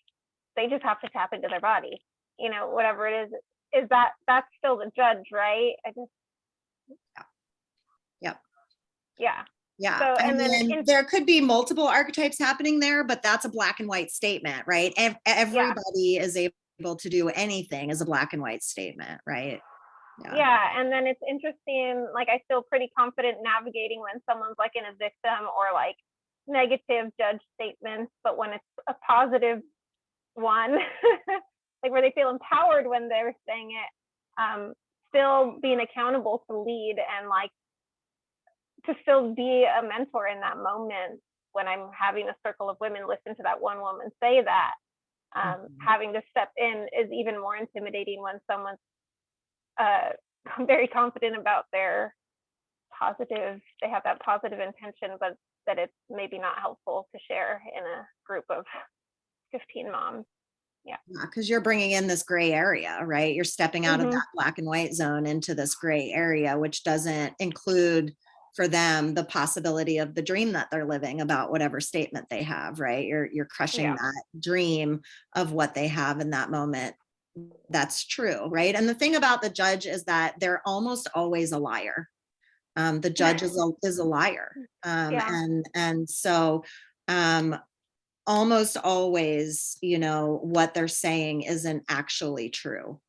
they just have to tap into their body, you know, whatever it is that's still the judge, right? I just Yep. Yeah. Yeah, So, I and then mean, there could be multiple archetypes happening there, but that's a black and white statement, right? Everybody is able to do anything as a black and white statement, right? Yeah, and then it's interesting, like I feel pretty confident navigating when someone's like in a victim or like negative judge statements, but when it's a positive one, like where they feel empowered when they're saying it, still being accountable to lead and like to still be a mentor in that moment when I'm having a circle of women listen to that one woman say that. Having to step in is even more intimidating when someone's very confident about their positive, they have that positive intention, but that it's maybe not helpful to share in a group of 15 moms. Yeah, because you're bringing in this gray area, right? You're stepping out of that black and white zone into this gray area, which doesn't include for them the possibility of the dream that they're living about whatever statement they have, right? You're crushing that dream of what they have in that moment. That's true, right? And the thing about the judge is that they're almost always a liar. The judge is a liar, and so almost always, you know, what they're saying isn't actually true.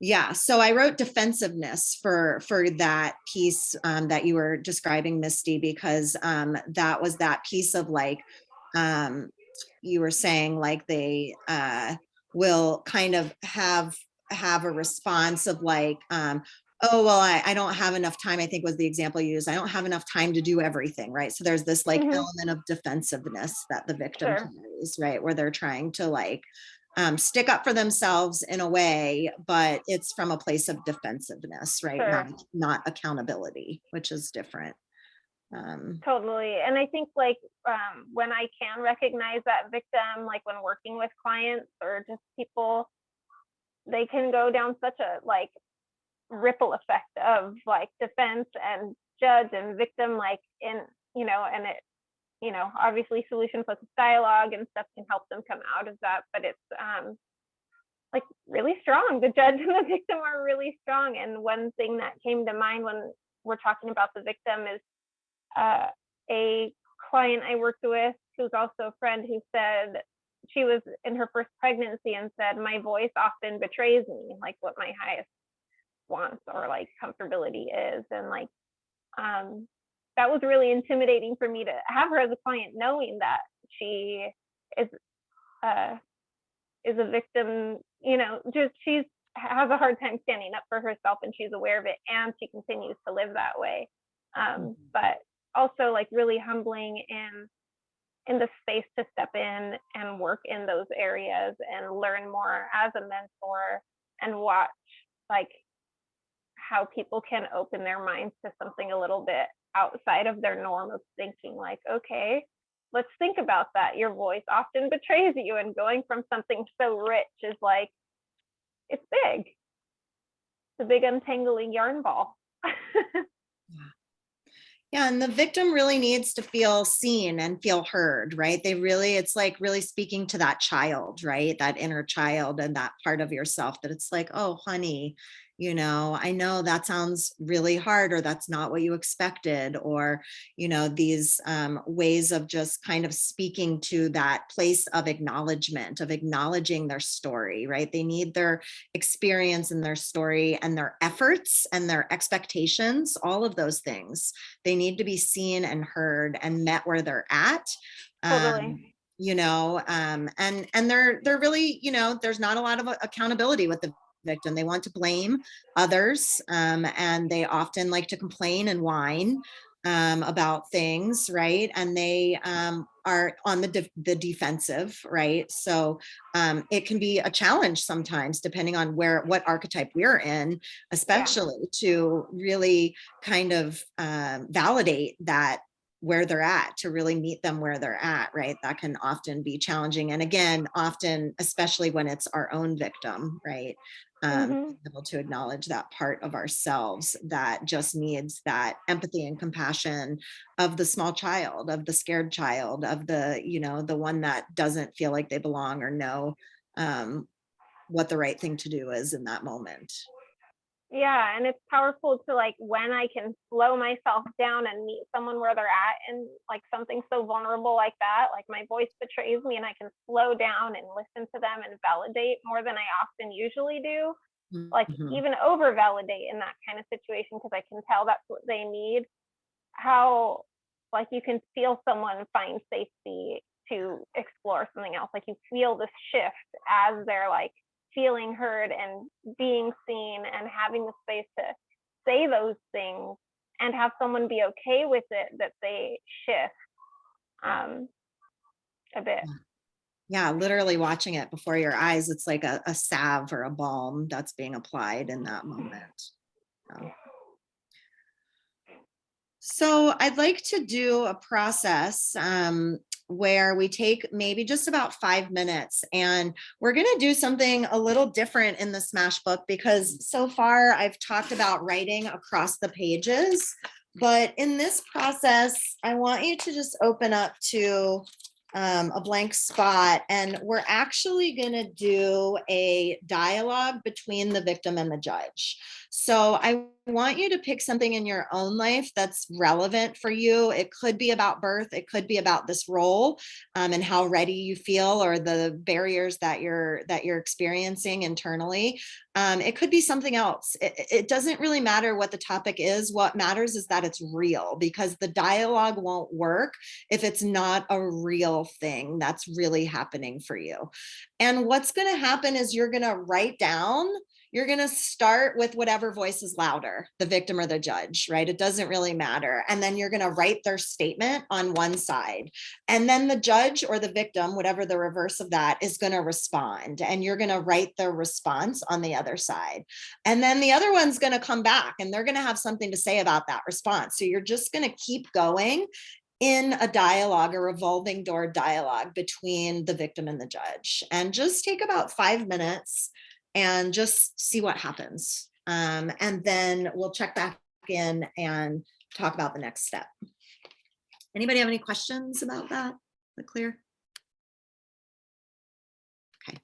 Yeah, so I wrote defensiveness for that piece that you were describing, Misty, because that was that piece of like, you were saying like they will kind of have a response of like, oh, well, I don't have enough time, I think was the example you used. I don't have enough time to do everything, right? So there's this like element of defensiveness that the victim carries, right? Where they're trying to like stick up for themselves in a way, but it's from a place of defensiveness, right? Not accountability, which is different. Totally. And I think like when I can recognize that victim, like when working with clients or just people, they can go down such a like ripple effect of like defense and judge and victim, like in, you know, and it, you know, obviously solution focused dialogue and stuff can help them come out of that, but it's like really strong. The judge and the victim are really strong. And one thing that came to mind when we're talking about the victim is a client I worked with who's also a friend who said she was in her first pregnancy and said, my voice often betrays me, like what my highest wants or like comfortability is. And like, that was really intimidating for me to have her as a client, knowing that she is a victim, you know, just she's has a hard time standing up for herself and she's aware of it and she continues to live that way. But also like really humbling in the space to step in and work in those areas and learn more as a mentor and watch like how people can open their minds to something a little bit outside of their norm of thinking, like, okay, let's think about that. Your voice often betrays you, and going from something so rich is like, it's big. It's a big untangling yarn ball. Yeah, and the victim really needs to feel seen and feel heard, right? It's like really speaking to that child, right? That inner child and that part of yourself that it's like, oh, honey, you know, I know that sounds really hard, or that's not what you expected, or, you know, these ways of just kind of speaking to that place of acknowledgement, of acknowledging their story, right? They need their experience and their story and their efforts and their expectations, all of those things. They need to be seen and heard and met where they're at. Totally. You know, and they're really, you know, there's not a lot of accountability with the victim. They want to blame others, and they often like to complain and whine about things, right? And they are on the defensive, right? So it can be a challenge sometimes, depending on what archetype we're in, especially to really kind of validate that where they're at, to really meet them where they're at, right? That can often be challenging. And again, often, especially when it's our own victim, right? Mhm. able to acknowledge that part of ourselves that just needs that empathy and compassion of the small child, of the scared child, of the, you know, the one that doesn't feel like they belong or know what the right thing to do is in that moment. Yeah, and it's powerful to like when I can slow myself down and meet someone where they're at and like something so vulnerable like that, like my voice betrays me and I can slow down and listen to them and validate more than I often usually do. Like Mhm. even over validate in that kind of situation because I can tell that's what they need. How like you can feel someone find safety to explore something else. Like you feel this shift as they're like feeling heard and being seen and having the space to say those things and have someone be okay with it that they shift a bit. Yeah, literally watching it before your eyes, it's like a salve or a balm that's being applied in that moment. So I'd like to do a process where we take maybe just about 5 minutes, and we're going to do something a little different in the Smash book because so far I've talked about writing across the pages, but in this process, I want you to just open up to a blank spot, and we're actually going to do a dialogue between the victim and the judge. So I want you to pick something in your own life that's relevant for you. It could be about birth, it could be about this role, and how ready you feel, or the barriers that you're experiencing internally. It could be something else. It doesn't really matter what the topic is. What matters is that it's real, because the dialogue won't work if it's not a real thing that's really happening for you. And what's going to happen is you're going to write down, you're going to start with whatever voice is louder, the victim or the judge, right? It doesn't really matter. And then you're going to write their statement on one side. And then the judge or the victim, whatever the reverse of that, is going to respond. And you're going to write their response on the other side. And then the other one's going to come back and they're going to have something to say about that response. So you're just going to keep going in a dialogue, a revolving door dialogue between the victim and the judge. And just take about 5 minutes and just see what happens. And then we'll check back in and talk about the next step. Anybody have any questions about that? Is that clear? Okay.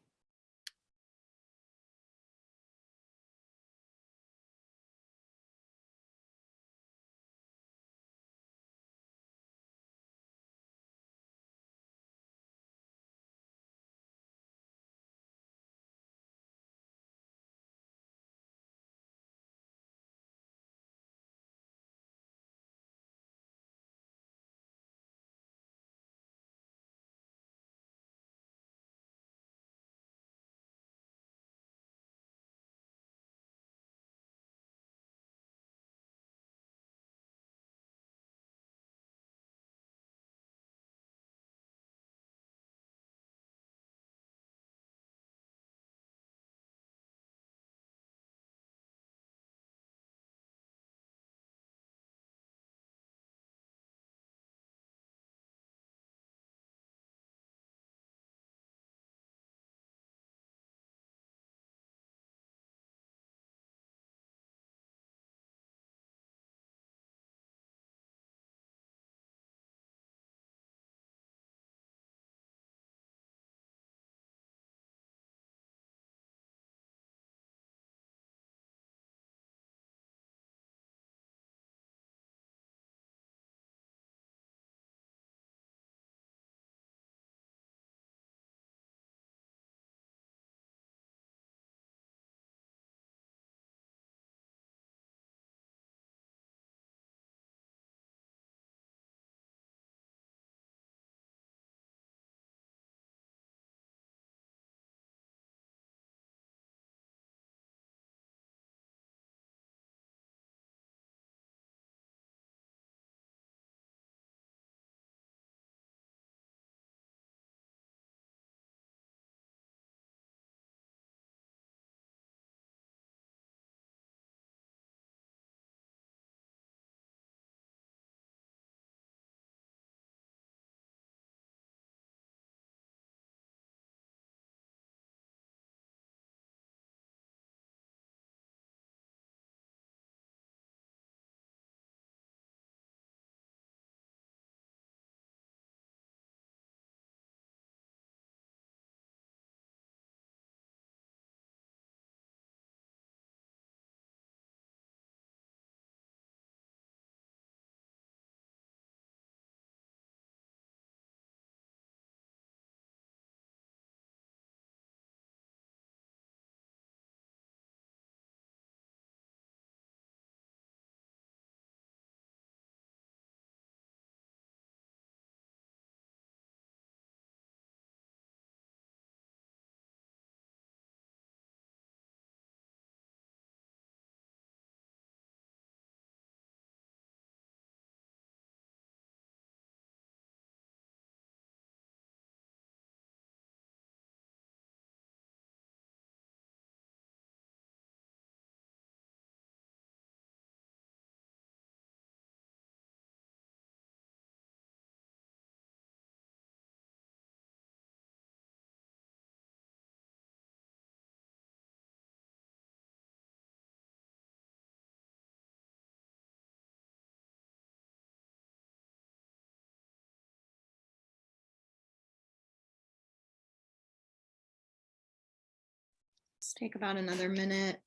Let's take about another minute.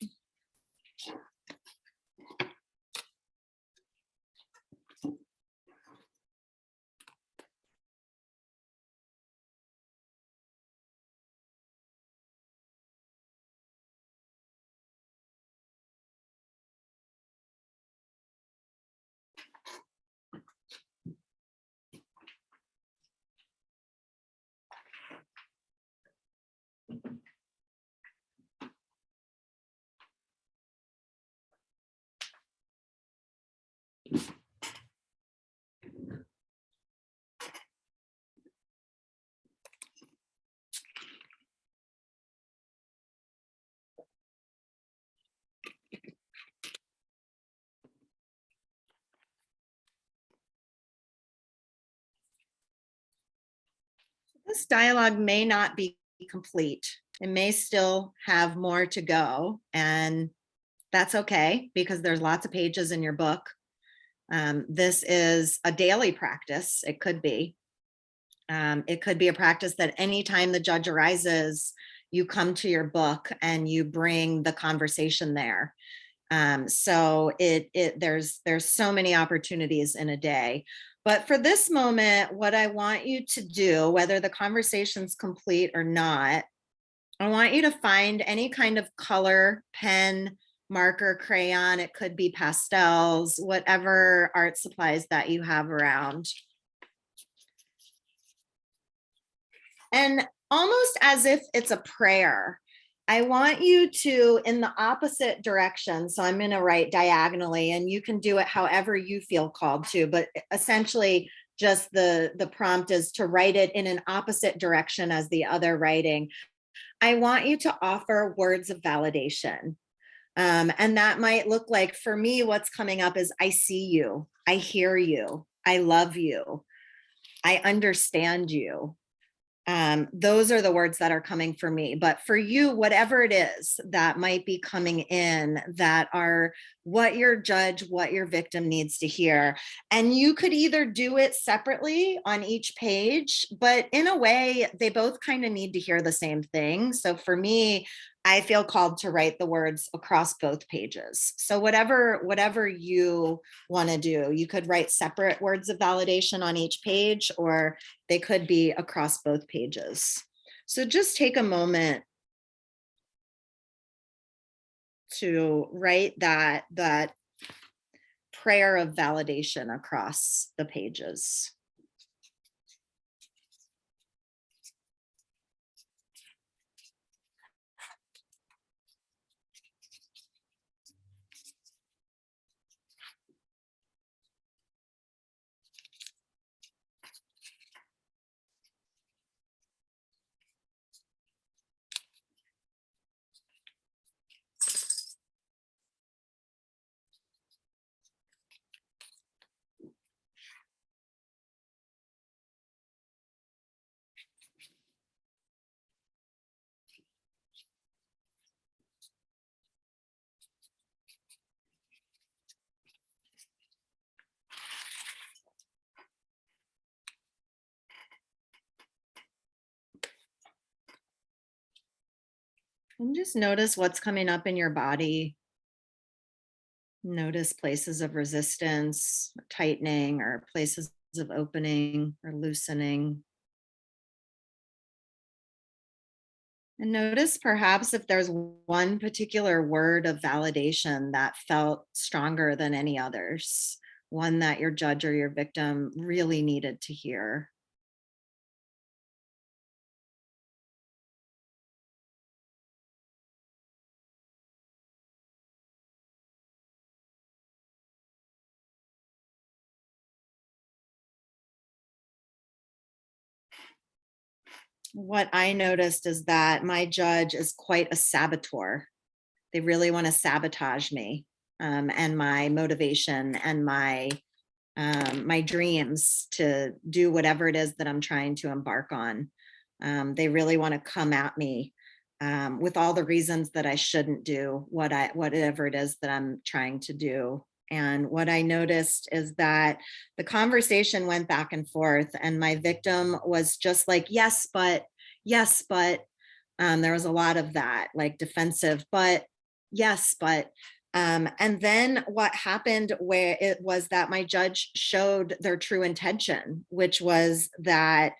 This dialogue may not be complete. It may still have more to go, and that's okay because there's lots of pages in your book. This is a daily practice. It could be. It could be a practice that anytime the judge arises, you come to your book and you bring the conversation there. So there's so many opportunities in a day. But for this moment, what I want you to do, whether the conversation's complete or not, I want you to find any kind of color, pen, marker, crayon. It could be pastels, whatever art supplies that you have around. And almost as if it's a prayer, I want you to, in the opposite direction, so I'm going to write diagonally, and you can do it however you feel called to, but essentially just the prompt is to write it in an opposite direction as the other writing. I want you to offer words of validation. And that might look like, for me, what's coming up is I see you, I hear you, I love you, I understand you. Those are the words that are coming for me. But for you, whatever it is that might be coming in, that are what your judge, what your victim needs to hear. And you could either do it separately on each page, but in a way, they both kind of need to hear the same thing. So for me, I feel called to write the words across both pages. So whatever you want to do, you could write separate words of validation on each page, or they could be across both pages. So just take a moment to write that prayer of validation across the pages. And just notice what's coming up in your body. Notice places of resistance, or tightening, or places of opening or loosening. And notice perhaps if there's one particular word of validation that felt stronger than any others, one that your judge or your victim really needed to hear. What I noticed is that my judge is quite a saboteur. They really want to sabotage me and my motivation and my dreams to do whatever it is that I'm trying to embark on. They really want to come at me with all the reasons that I shouldn't do whatever it is that I'm trying to do. And what I noticed is that the conversation went back and forth, and my victim was just like, yes, but, There was a lot of that, like defensive, but yes, but and then what happened where it was that my judge showed their true intention, which was that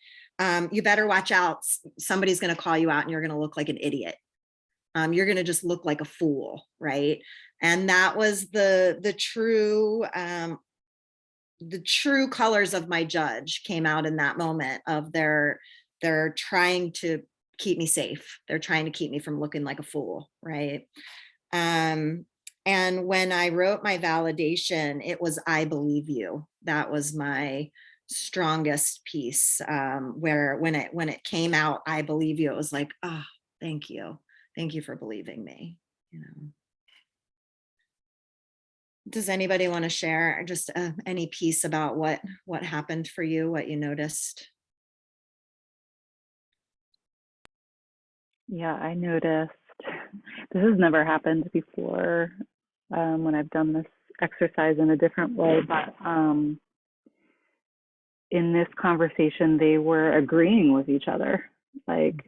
you better watch out. Somebody's going to call you out and you're going to look like an idiot. You're going to just look like a fool, right? And that was the true colors of my judge came out in that moment of they're trying to keep me safe. They're trying to keep me from looking like a fool, right? And when I wrote my validation, it was, I believe you. That was my strongest piece, where when it came out, I believe you, it was like, oh, thank you. Thank you for believing me, you know. Does anybody want to share just any piece about what happened for you, what you noticed? Yeah, I noticed this has never happened before when I've done this exercise in a different way, but in this conversation, they were agreeing with each other. Like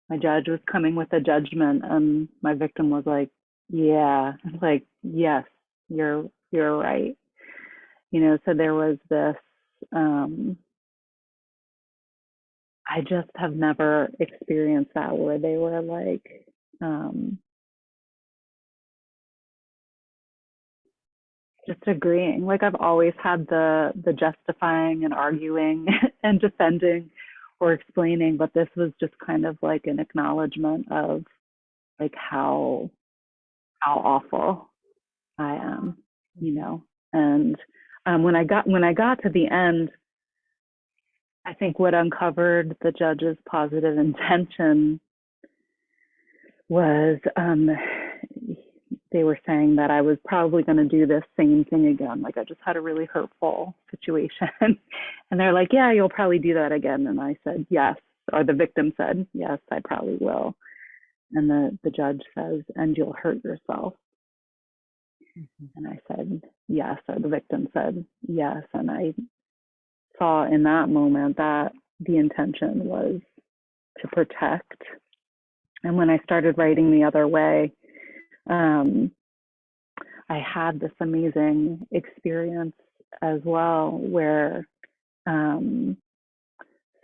my judge was coming with a judgment and my victim was like, yeah, like, yes, you're right. You know, so there was this, I just have never experienced that where they were like, just agreeing. Like I've always had the justifying and arguing and defending or explaining, but this was just kind of like an acknowledgement of like how awful I am, you know. And when I got to the end, I think what uncovered the judge's positive intention was they were saying that I was probably going to do this same thing again. Like I just had a really hurtful situation. And they're like, yeah, you'll probably do that again. And I said, yes. Or the victim said, yes, I probably will. And the judge says, and you'll hurt yourself. And I said, yes. Or the victim said, yes. And I saw in that moment that the intention was to protect. And when I started writing the other way, I had this amazing experience as well where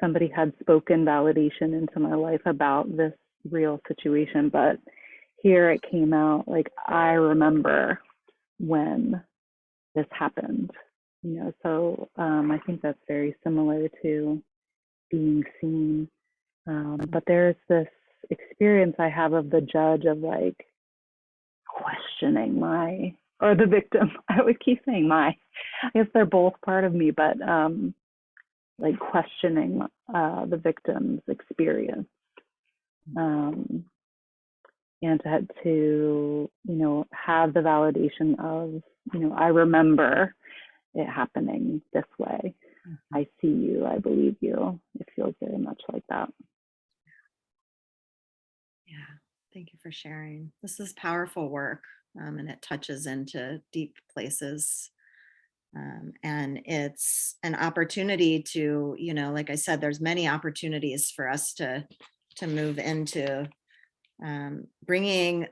somebody had spoken validation into my life about this real situation, but here it came out like, I remember when this happened, you know, so I think that's very similar to being seen. But there's this experience I have of the judge of like questioning or the victim. I would keep saying I guess they're both part of me, but like questioning the victim's experience. And to, you know, have the validation of, you know, I remember it happening this way. I see you, I believe you. It feels very much like that. Yeah, thank you for sharing. This is powerful work, and it touches into deep places. And it's an opportunity to, you know, like I said, there's many opportunities for us to move into bringing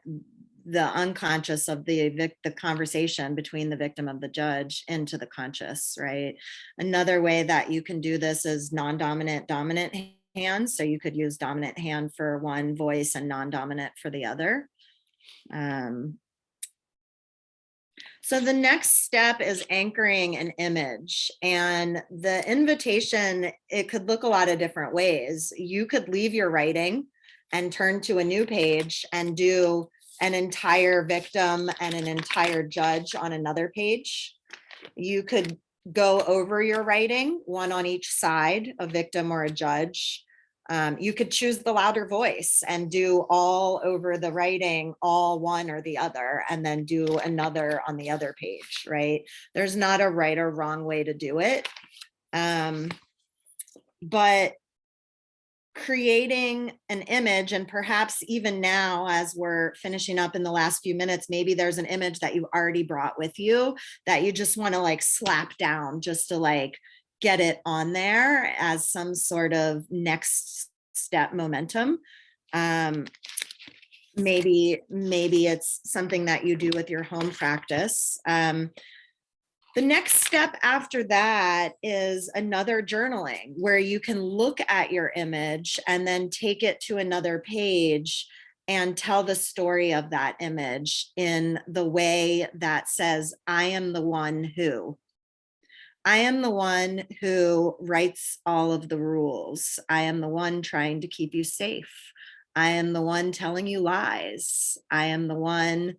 the unconscious of the conversation between the victim of the judge into the conscious, right? Another way that you can do this is non-dominant, dominant hands. So you could use dominant hand for one voice and non-dominant for the other. So the next step is anchoring an image, and the invitation, it could look a lot of different ways. You could leave your writing and turn to a new page and do an entire victim and an entire judge on another page. You could go over your writing, one on each side, a victim or a judge. You could choose the louder voice and do all over the writing, all one or the other, and then do another on the other page, right? There's not a right or wrong way to do it. But creating an image, and perhaps even now as we're finishing up in the last few minutes, maybe there's an image that you already brought with you that you just want to like slap down just to like get it on there as some sort of next step momentum. Maybe it's something that you do with your home practice. The next step after that is another journaling where you can look at your image and then take it to another page and tell the story of that image in the way that says, I am the one who. I am the one who writes all of the rules. I am the one trying to keep you safe. I am the one telling you lies. I am the one,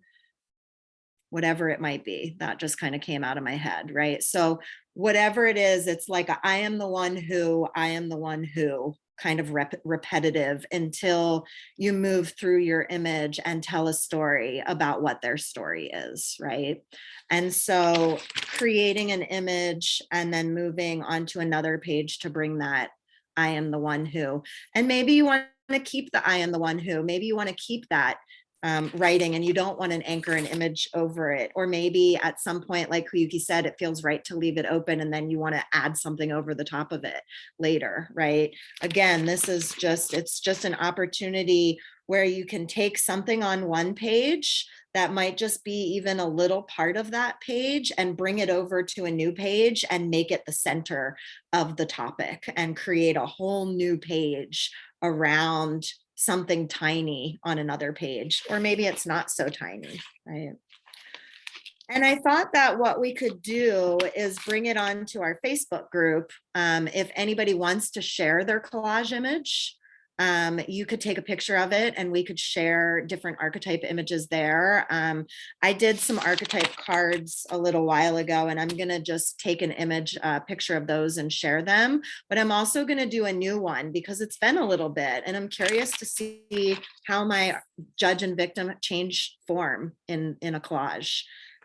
whatever it might be. That just kind of came out of my head, right? So whatever it is, it's like I am the one who, I am the one who, kind of repetitive until you move through your image and tell a story about what their story is, right? And so creating an image and then moving onto another page to bring that I am the one who, and maybe you want to keep the I am the one who, maybe you want to keep that writing and you don't want to anchor an image over it. Or maybe at some point, like Kuyuki said, it feels right to leave it open and then you want to add something over the top of it later, right? Again, this is it's just an opportunity where you can take something on one page that might just be even a little part of that page and bring it over to a new page and make it the center of the topic and create a whole new page around something tiny on another page, or maybe it's not so tiny, right? And I thought that what we could do is bring it onto our Facebook group. If anybody wants to share their collage image, you could take a picture of it and we could share different archetype images there. I did some archetype cards a little while ago and I'm gonna just take an image, picture of those and share them. But I'm also gonna do a new one because it's been a little bit and I'm curious to see how my judge and victim change form in a collage.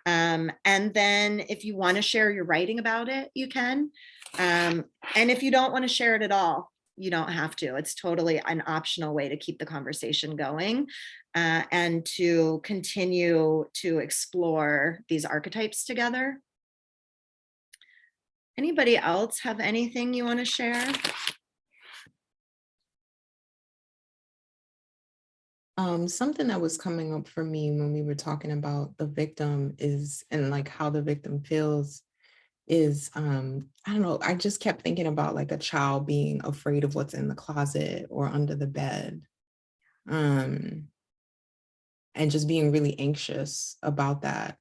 And then if you want to share your writing about it, you can. And if you don't want to share it at all, you don't have to. It's totally an optional way to keep the conversation going and to continue to explore these archetypes together. Anybody else have anything you want to share? Something that was coming up for me when we were talking about the victim is, and like how the victim feels is, I don't know, I just kept thinking about like a child being afraid of what's in the closet or under the bed. And just being really anxious about that.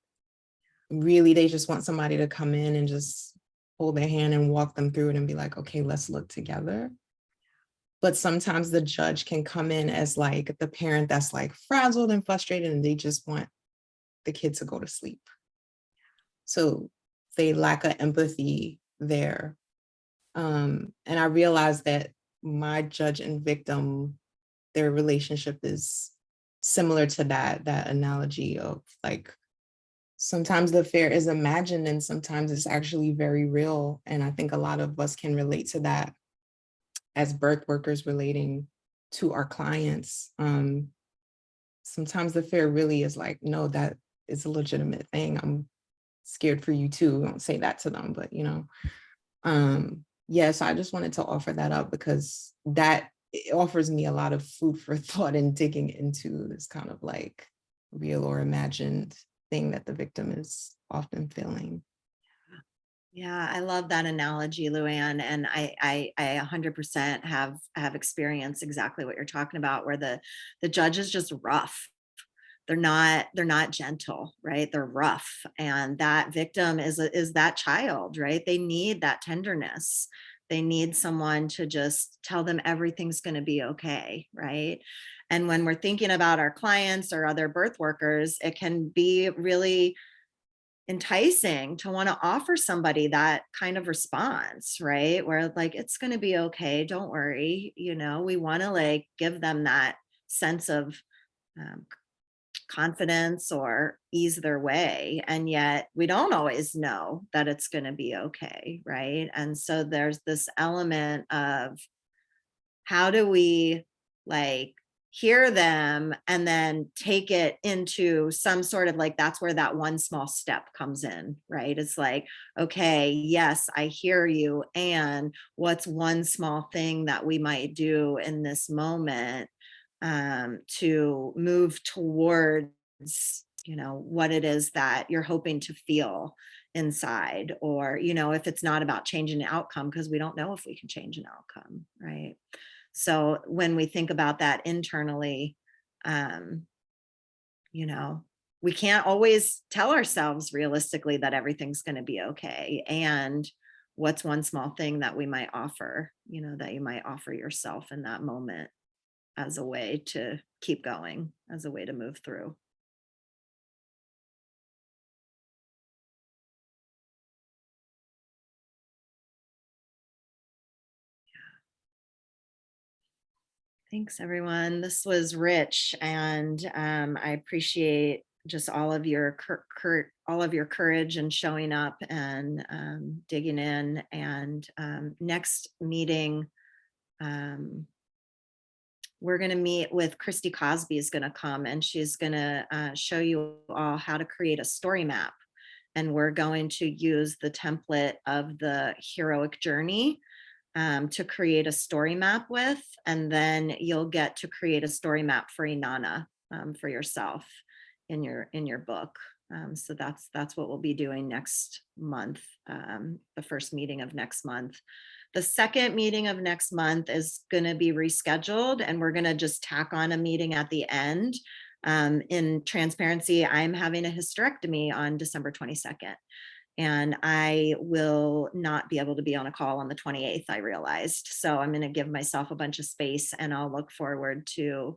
Really, they just want somebody to come in and just hold their hand and walk them through it and be like, okay, let's look together. But sometimes the judge can come in as like the parent that's like frazzled and frustrated and they just want the kid to go to sleep. So they lack an empathy there. And I realized that my judge and victim, their relationship is similar to that analogy of like, sometimes the fear is imagined and sometimes it's actually very real. And I think a lot of us can relate to that as birth workers relating to our clients. Sometimes the fear really is like, no, that is a legitimate thing. I'm scared for you too. Don't say that to them, but you know, yeah, so I just wanted to offer that up because that it offers me a lot of food for thought in digging into this kind of like real or imagined thing that the victim is often feeling. Yeah, I love that analogy, Luann, and I 100% have experienced exactly what you're talking about, where the judge is just rough. They're not gentle, right? They're rough, and that victim is that child, right? They need that tenderness. They need someone to just tell them everything's going to be okay, right? And when we're thinking about our clients or other birth workers, it can be really enticing to want to offer somebody that kind of response, right? Where like, it's going to be okay. Don't worry. You know, we want to like give them that sense of confidence or ease their way. And yet we don't always know that it's going to be okay. Right. And so there's this element of how do we like hear them and then take it into some sort of like, that's where that one small step comes in, right? It's like, okay, yes, I hear you. And what's one small thing that we might do in this moment to move towards, what it is that you're hoping to feel inside, or, if it's not about changing the outcome, because we don't know if we can change an outcome, right? So when we think about that internally, we can't always tell ourselves realistically that everything's going to be okay. And what's one small thing that we might offer, that you might offer yourself in that moment as a way to keep going, as a way to move through. Thanks, everyone. This was rich, and I appreciate just all of your courage and showing up and digging in. And next meeting, we're going to meet with Christy Cosby is going to come, and she's going to show you all how to create a story map. And we're going to use the template of the heroic journey to create a story map with, and then you'll get to create a story map for Inanna for yourself in your book. So that's what we'll be doing next month, the first meeting of next month. The second meeting of next month is going to be rescheduled, and we're going to just tack on a meeting at the end. In transparency, I'm having a hysterectomy on December 22nd. And I will not be able to be on a call on the 28th, I realized. So I'm going to give myself a bunch of space, and I'll look forward to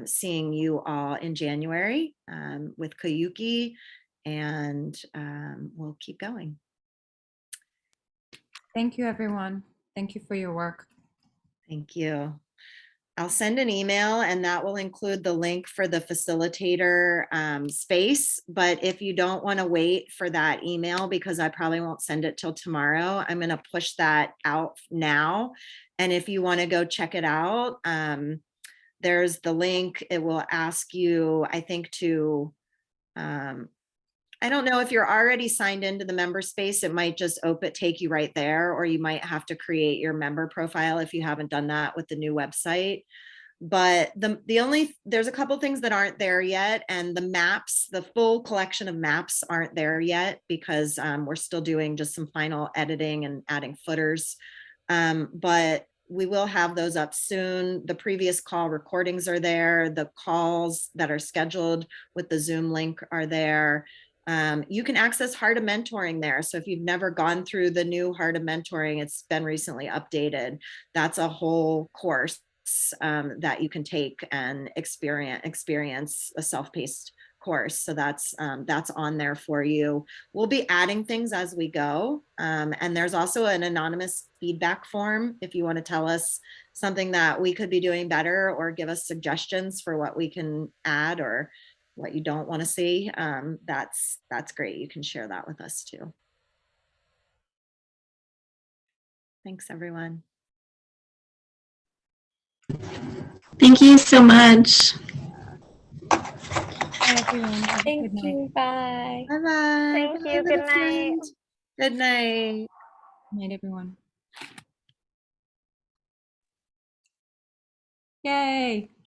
seeing you all in January with Koyuki, and we'll keep going. Thank you, everyone. Thank you for your work. Thank you. I'll send an email, and that will include the link for the facilitator space. But if you don't want to wait for that email, because I probably won't send it till tomorrow, I'm going to push that out now. And if you want to go check it out, there's the link. It will ask you, I think, to I don't know if you're already signed into the member space, it might just take you right there, or you might have to create your member profile if you haven't done that with the new website. But there's a couple things that aren't there yet, and the maps, the full collection of maps aren't there yet, because we're still doing just some final editing and adding footers. But we will have those up soon. The previous call recordings are there. The calls that are scheduled with the Zoom link are there. You can access Heart of Mentoring there. So if you've never gone through the new Heart of Mentoring, it's been recently updated. That's a whole course that you can take and experience a self-paced course. So that's on there for you. We'll be adding things as we go. And there's also an anonymous feedback form if you want to tell us something that we could be doing better, or give us suggestions for what we can add, or what you don't want to see. That's great. You can share that with us too. Thanks, everyone. Thank you so much. Bye, everyone. Have a Thank good night. you. Bye. Bye-bye. Thank Bye, you. little Good night. friend. Good night. Good night, everyone. Yay.